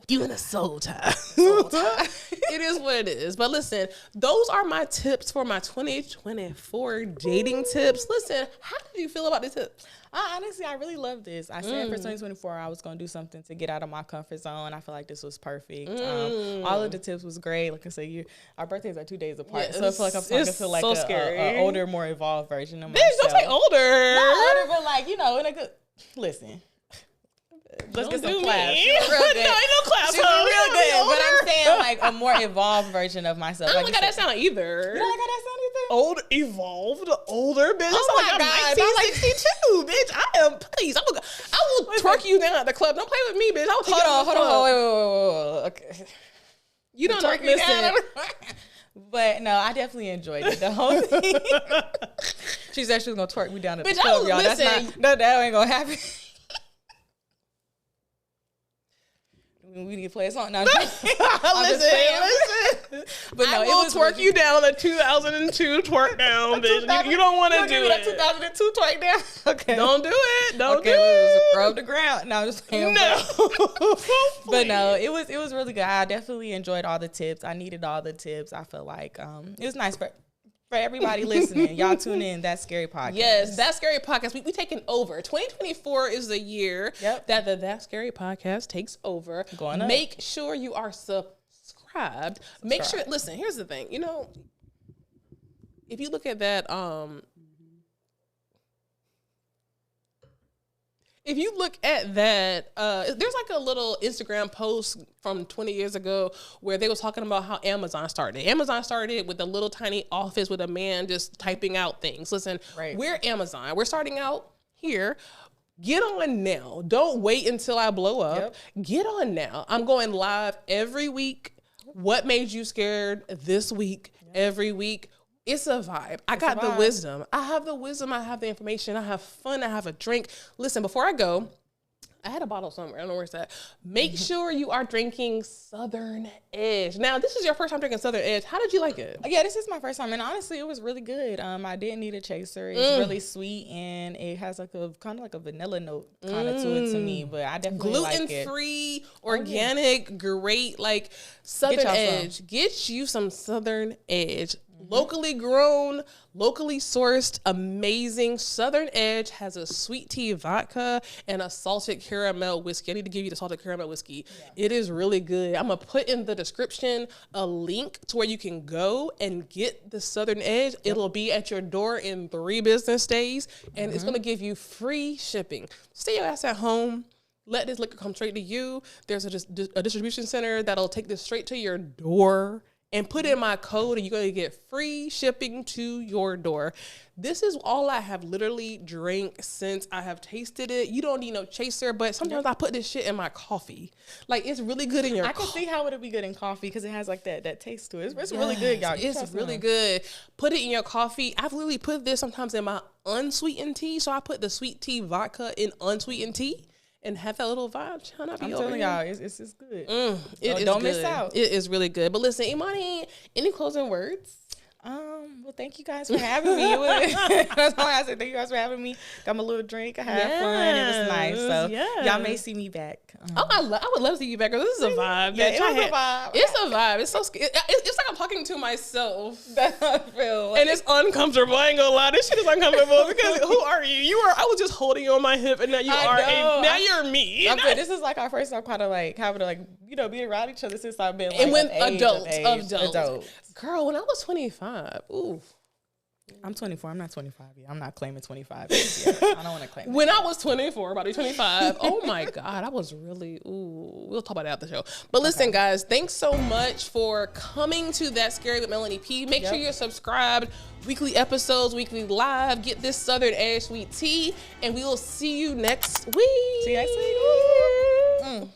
You in a soul tie. It is what it is. But listen, those are my tips for my 2024 dating tips. Listen, how did you feel about the tips? Honestly, I really love this. I said for 2024, I was going to do something to get out of my comfort zone. I feel like this was perfect. All of the tips was great. Like I said, our birthdays are 2 days apart. Yes, so I feel like I'm talking to like a older, more evolved version of myself. Don't say older. Not older, but like, in a good... Listen. Let's get some claps. She was real good. No, ain't no claps. She was real good. But I'm saying like a more evolved version of myself. I don't like how that sound either. You don't like how that sound either? Old, evolved, older, bitch. Oh my God. I'm like 62, bitch. I am, please. I will twerk you down at the club. Don't play with me, bitch. Hold on. Wait. Okay. You don't know. Listen. But no, I definitely enjoyed it. The whole thing. She said she was going to twerk me down at the club, y'all. That ain't going to happen. We need to play a song now. Listen. But no, I will twerk you down a 2002 twerk down, bitch. You don't want to do it. 2002 twerk down. Okay. Don't do it. Don't do it. Scrub the ground. No, I'm just playing. No. But no, it was really good. I definitely enjoyed all the tips. I needed all the tips. I feel like it was nice for everybody listening. Y'all tune in. That Scary Podcast. Yes, That Scary Podcast. We taking over. 2024 is the year that the That Scary Podcast takes over. Going up. Make sure you are subscribed. Make sure, listen, here's the thing. If you look at that, there's like a little Instagram post from 20 years ago where they was talking about how Amazon started. Amazon started with a little tiny office with a man just typing out things. Listen, we're Amazon. We're starting out here. Get on now. Don't wait until I blow up. Get on now. I'm going live every week. What made you scared this week? Every week. It's a vibe. I got the wisdom. I have the wisdom. I have the information. I have fun. I have a drink. Listen, before I go, I had a bottle somewhere. I don't know where it's at. Make sure you are drinking Southern Edge. Now, this is your first time drinking Southern Edge. How did you like it? Yeah, this is my first time. And honestly, it was really good. I didn't need a chaser. It's really sweet. And it has like a kind of like a vanilla note kind of to it to me. But I definitely like it. Gluten-free, organic, great, like Southern Edge. Get you some Southern Edge. Locally grown, locally sourced, amazing. Southern Edge has a sweet tea vodka and a salted caramel whiskey. I need to give you the salted caramel whiskey. Yeah. It is really good. I'm going to put in the description a link to where you can go and get the Southern Edge. Yep. It'll be at your door in 3 business days, and it's going to give you free shipping. Stay your ass at home. Let this liquor come straight to you. There's a distribution center that'll take this straight to your door. And put in my code and you're going to get free shipping to your door. This is all I have literally drank since I have tasted it. You don't need no chaser, but sometimes I put this shit in my coffee. Like, it's really good in your coffee. I can see how it would be good in coffee because it has like that taste to it. It's really good, y'all. It's really good. Put it in your coffee. I've literally put this sometimes in my unsweetened tea. So I put the sweet tea vodka in unsweetened tea. And have that little vibe. I'm telling y'all, it's good. Don't miss out. It is really good. But listen, Emani, any closing words? Well, thank you guys for having me. That's why I said thank you guys for having me. Got my little drink. I had fun. It was nice. So y'all may see me back. I would love to see you back. This is a vibe. Yeah, it was a vibe. It's a vibe. It's so scary. It's like I'm talking to myself. That's how I feel. Like. And it's uncomfortable. I ain't gonna lie. This shit is uncomfortable because who are you? I was just holding you on my hip, and now now you're me. This is like our first time kind of like having to like be around each other since I've been like and when adults. Girl, when I was 25, ooh. I'm 24. I'm not 25 yet. I'm not claiming 25 yet. I don't want to claim When I was 24, about to be 25, oh my God, I was really, we'll talk about that after the show. But listen, guys, thanks so much for coming to That Scary with Melanie P. Make sure you're subscribed. Weekly episodes, weekly live. Get this Southern Edge sweet tea, and we will see you next week. See you next week.